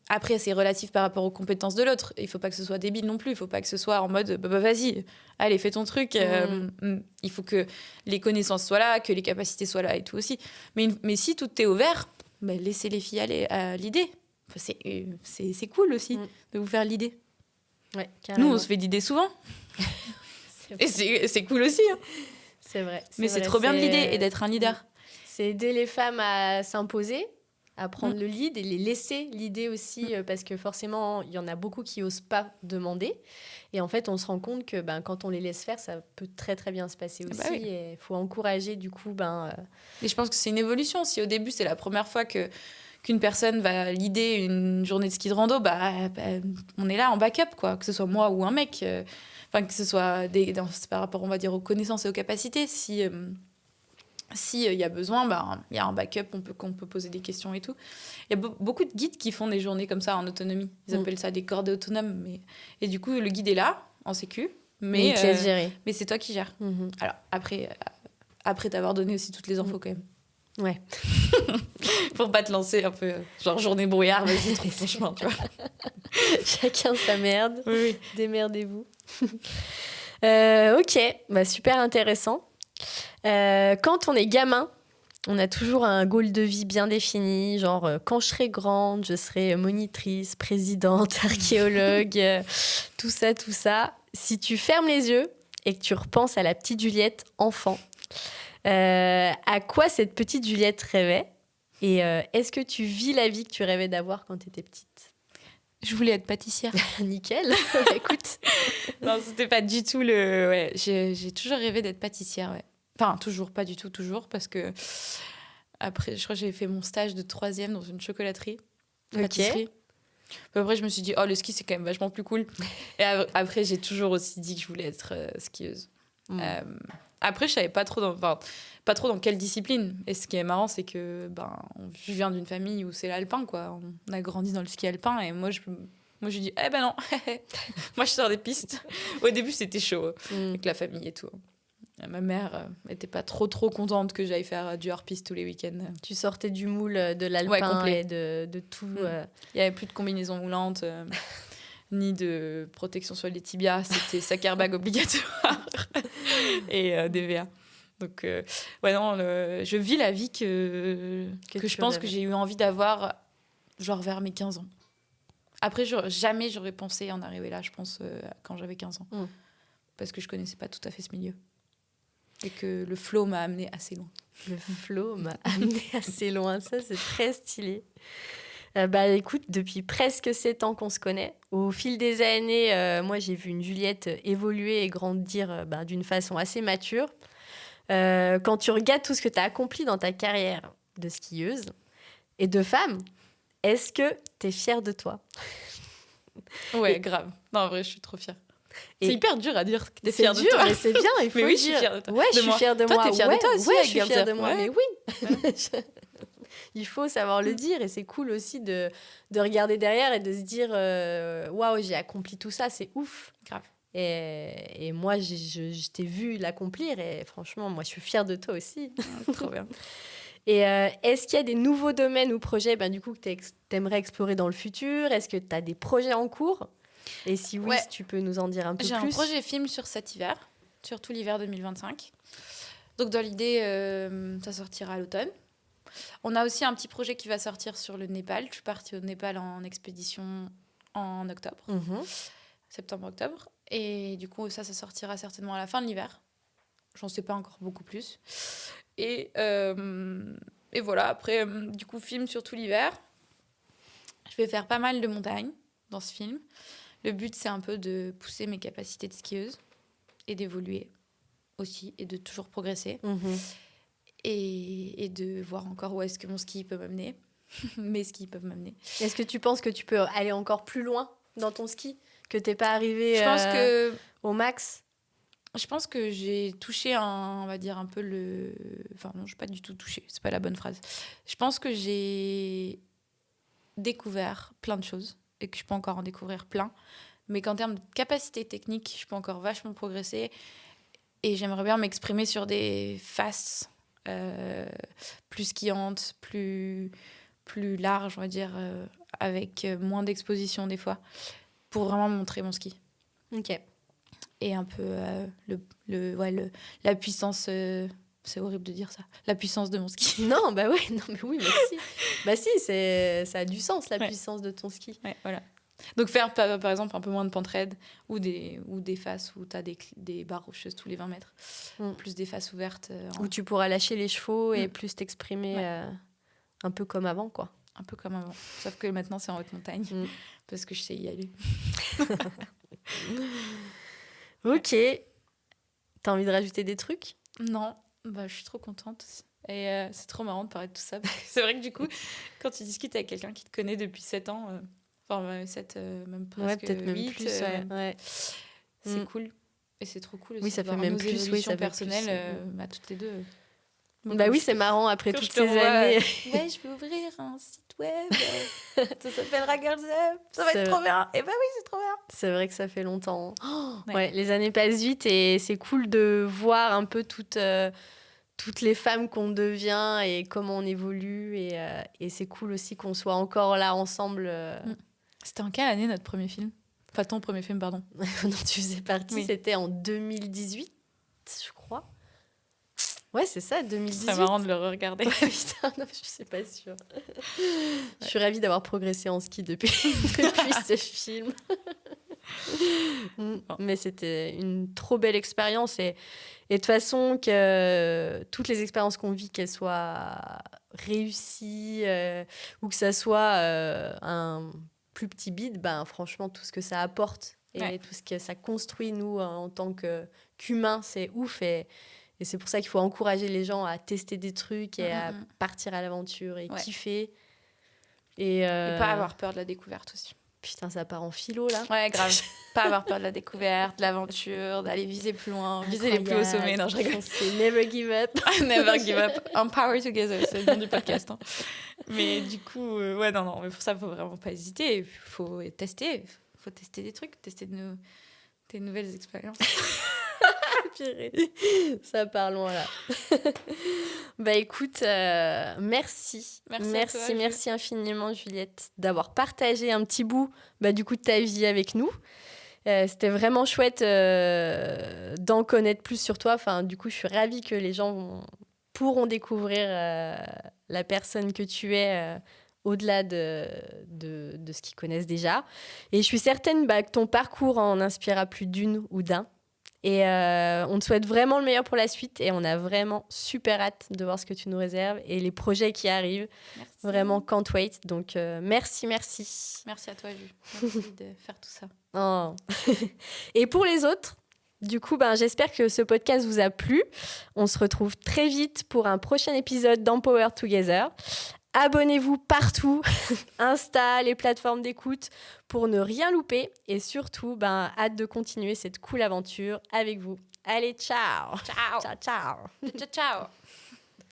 S2: Après, c'est relatif par rapport aux compétences de l'autre. Il faut pas que ce soit débile non plus. Il faut pas que ce soit en mode vas-y, allez, fais ton truc. Il faut que les connaissances soient là, que les capacités soient là et tout aussi. Mais si tout est ouvert, laissez les filles aller à l'idée. Enfin, c'est cool aussi de vous faire l'idée.
S1: Ouais,
S2: nous, on se fait l'idée souvent. Et c'est cool aussi. Hein.
S1: C'est vrai.
S2: Mais c'est trop bien de l'idée et d'être un leader.
S1: C'est aider les femmes à s'imposer, à prendre le lead et les laisser l'idée aussi, parce que forcément, il y en a beaucoup qui n'osent pas demander. Et en fait, on se rend compte que quand on les laisse faire, ça peut très, très bien se passer aussi.
S2: Oui.
S1: Et il faut encourager, du coup...
S2: Et je pense que c'est une évolution. Si au début, c'est la première fois qu'une personne va leader une journée de ski de rando, on est là en backup, quoi. Que ce soit moi ou un mec. Que ce soit par rapport, on va dire, aux connaissances et aux capacités. Si y a besoin, y a un backup, qu'on peut poser des questions et tout. Il y a beaucoup de guides qui font des journées comme ça en autonomie. Ils appellent ça des cordées autonomes. Et du coup, le guide est là, en sécu, mais
S1: il te laisse gérer.
S2: Mais c'est toi qui gères. Alors, après t'avoir donné aussi toutes les infos quand même.
S1: Ouais.
S2: Pour pas te lancer un peu, genre journée brouillard, vas-y, trouve ton chemin, tu vois.
S1: Chacun sa merde.
S2: Oui.
S1: Démerdez-vous. Ok, super intéressant. Quand on est gamin, on a toujours un goal de vie bien défini, genre quand je serai grande, je serai monitrice, présidente, archéologue, tout ça. Si tu fermes les yeux et que tu repenses à la petite Juliette enfant, à quoi cette petite Juliette rêvait? Et est-ce que tu vis la vie que tu rêvais d'avoir quand tu étais petite?
S2: Je voulais être pâtissière.
S1: Nickel. Écoute.
S2: Non, c'était pas du tout le... Ouais, j'ai toujours rêvé d'être pâtissière, ouais. Enfin, toujours, pas du tout, toujours, parce que après, je crois que j'ai fait mon stage de 3e dans une chocolaterie, pâtisserie. Après, je me suis dit, le ski, c'est quand même vachement plus cool. Et après, j'ai toujours aussi dit que je voulais être skieuse. Après, je savais pas trop dans quelle discipline. Et ce qui est marrant, c'est que je viens d'une famille où c'est l'alpin, quoi. On a grandi dans le ski alpin, et moi, je dis, non, moi, je sors des pistes. Au début, c'était chaud, avec la famille et tout. Ma mère n'était pas trop contente que j'aille faire du hors-piste tous les week-ends.
S1: Tu sortais du moule de l'alpin et de tout.
S2: Il n'y avait plus de combinaison moulante, ni de protection sur les tibias. C'était sac airbag obligatoire et DVA. Donc, je vis la vie que je pense que j'ai eu envie d'avoir, genre vers mes 15 ans. Après, jamais j'aurais pensé en arriver là, je pense, quand j'avais 15 ans. Parce que je ne connaissais pas tout à fait ce milieu. Et que le flow m'a amené assez loin.
S1: Le flow m'a amené assez loin. Ça, c'est très stylé. Écoute, depuis presque 7 ans qu'on se connaît, au fil des années, moi, j'ai vu une Juliette évoluer et grandir d'une façon assez mature. Quand tu regardes tout ce que tu as accompli dans ta carrière de skieuse et de femme, est-ce que tu es fière de toi?
S2: Ouais, grave. Non, en vrai, je suis trop fière. C'est hyper dur à dire que t'es fière de toi.
S1: C'est dur, mais c'est bien, il faut
S2: mais oui,
S1: dire.
S2: Je suis fière de toi.
S1: Ouais, je suis fière de moi.
S2: Toi, t'es fière de toi aussi.
S1: Ouais, je suis fière de moi,
S2: ouais.
S1: mais oui. Il faut savoir le dire, et c'est cool aussi de regarder derrière et de se dire waouh, j'ai accompli tout ça, c'est ouf.
S2: Grave.
S1: Et moi, je t'ai vu l'accomplir, et franchement, moi, je suis fière de toi aussi.
S2: Trop bien.
S1: Et est-ce qu'il y a des nouveaux domaines ou projets du coup, que t'aimerais explorer dans le futur? Est-ce que tu as des projets en cours? Et si oui, si tu peux nous en dire un peu plus.
S2: J'ai un projet film sur cet hiver, surtout l'hiver 2025. Donc dans l'idée, ça sortira à l'automne. On a aussi un petit projet qui va sortir sur le Népal. Je suis partie au Népal en expédition en octobre, septembre-octobre. Et du coup, ça sortira certainement à la fin de l'hiver. J'en sais pas encore beaucoup plus. Et Et voilà, après, du coup, film surtout l'hiver. Je vais faire pas mal de montagnes dans ce film. Le but, c'est un peu de pousser mes capacités de skieuse et d'évoluer aussi et de toujours progresser. Et de voir encore où est-ce que mon ski peut m'amener. Mes skis peuvent m'amener.
S1: Est-ce que tu penses que tu peux aller encore plus loin dans ton ski ? Que t'es pas arrivé
S2: Je pense que
S1: au max ?
S2: Je pense que j'ai touché on va dire un peu le... Enfin non, je n'ai pas du tout touché, c'est pas la bonne phrase. Je pense que j'ai découvert plein de choses et que je peux encore en découvrir plein. Mais qu'en termes de capacité technique, je peux encore vachement progresser. Et j'aimerais bien m'exprimer sur des faces plus skiantes, plus larges, on va dire, avec moins d'exposition des fois, pour vraiment montrer mon ski.
S1: Ok.
S2: Et un peu la puissance, c'est horrible de dire ça, la puissance de mon ski.
S1: Non, bah ouais, non, mais oui, mais si. Bah si, ça a du sens, la puissance de ton ski.
S2: Ouais, voilà. Donc faire par exemple un peu moins de pente raide ou des faces où tu as des barres rocheuses tous les 20 mètres, plus des faces ouvertes.
S1: Où tu pourras lâcher les chevaux et plus t'exprimer un peu comme avant, quoi.
S2: Un peu comme avant, sauf que maintenant c'est en haute montagne, parce que je sais y aller.
S1: Ok. T'as envie de rajouter des trucs ?
S2: Non, bah, je suis trop contente aussi. Et c'est trop marrant de parler de tout ça. C'est vrai que du coup, quand tu discutes avec quelqu'un qui te connaît depuis 7 ans, enfin 7, même presque
S1: peut-être
S2: 8,
S1: même plus,
S2: c'est cool. Et c'est trop cool aussi.
S1: Oui, ça
S2: de
S1: fait
S2: voir
S1: même
S2: nos
S1: plus,
S2: évolutions personnelles, à toutes les deux.
S1: Bah oui, c'est marrant après toutes ces années.
S2: Ouais, je vais ouvrir un site web. Ça s'appellera Girls Up. Ça va être trop bien. Et bah oui, c'est trop bien.
S1: C'est vrai que ça fait longtemps. Ouais, les années passent vite et c'est cool de voir un peu toutes les femmes qu'on devient et comment on évolue. Et c'est cool aussi qu'on soit encore là ensemble.
S2: C'était en quelle année notre premier film ? Enfin, ton premier film, pardon.
S1: dont tu faisais partie, c'était en 2018, je crois. Ouais, c'est ça, 2018.
S2: C'est marrant de le regarder.
S1: Ouais, putain, non, je suis pas sûre. Je suis ravie d'avoir progressé en ski depuis ce film. Mais c'était une trop belle expérience. Et de toute façon, que toutes les expériences qu'on vit, qu'elles soient réussies ou que ça soit un plus petit bide, ben, franchement, tout ce que ça apporte et tout ce que ça construit, nous, en tant qu'humains, c'est ouf. Et c'est pour ça qu'il faut encourager les gens à tester des trucs et à partir à l'aventure et kiffer. Et
S2: pas avoir peur de la découverte aussi.
S1: Putain, ça part en philo, là.
S2: Ouais, grave. Pas avoir peur de la découverte, de l'aventure, d'aller viser plus loin, viser les plus hauts sommets. Non, je rigole.
S1: C'est never give up.
S2: Never give up. Empower together, c'est le nom du podcast. Hein. Mais du coup, non. Mais pour ça, il ne faut vraiment pas hésiter. Il faut tester. Il faut tester des trucs, tester des nouvelles expériences.
S1: Ça part loin là. Bah écoute, merci infiniment Juliette d'avoir partagé un petit bout du coup de ta vie avec nous. C'était vraiment chouette d'en connaître plus sur toi. Enfin, du coup, je suis ravie que les gens pourront découvrir la personne que tu es au-delà de ce qu'ils connaissent déjà. Et je suis certaine que ton parcours en inspirera plus d'une ou d'un. Et on te souhaite vraiment le meilleur pour la suite et on a vraiment super hâte de voir ce que tu nous réserves et les projets qui arrivent. Merci. Vraiment, can't wait. Donc, merci.
S2: Merci à toi, Jules. Merci de faire tout ça.
S1: Oh. Et pour les autres, du coup, j'espère que ce podcast vous a plu. On se retrouve très vite pour un prochain épisode d'Empower Together. Abonnez-vous partout, Insta, les plateformes d'écoute, pour ne rien louper. Et surtout, hâte de continuer cette cool aventure avec vous. Allez, ciao.
S2: Ciao.
S1: Ciao, ciao.
S2: Ciao, ciao.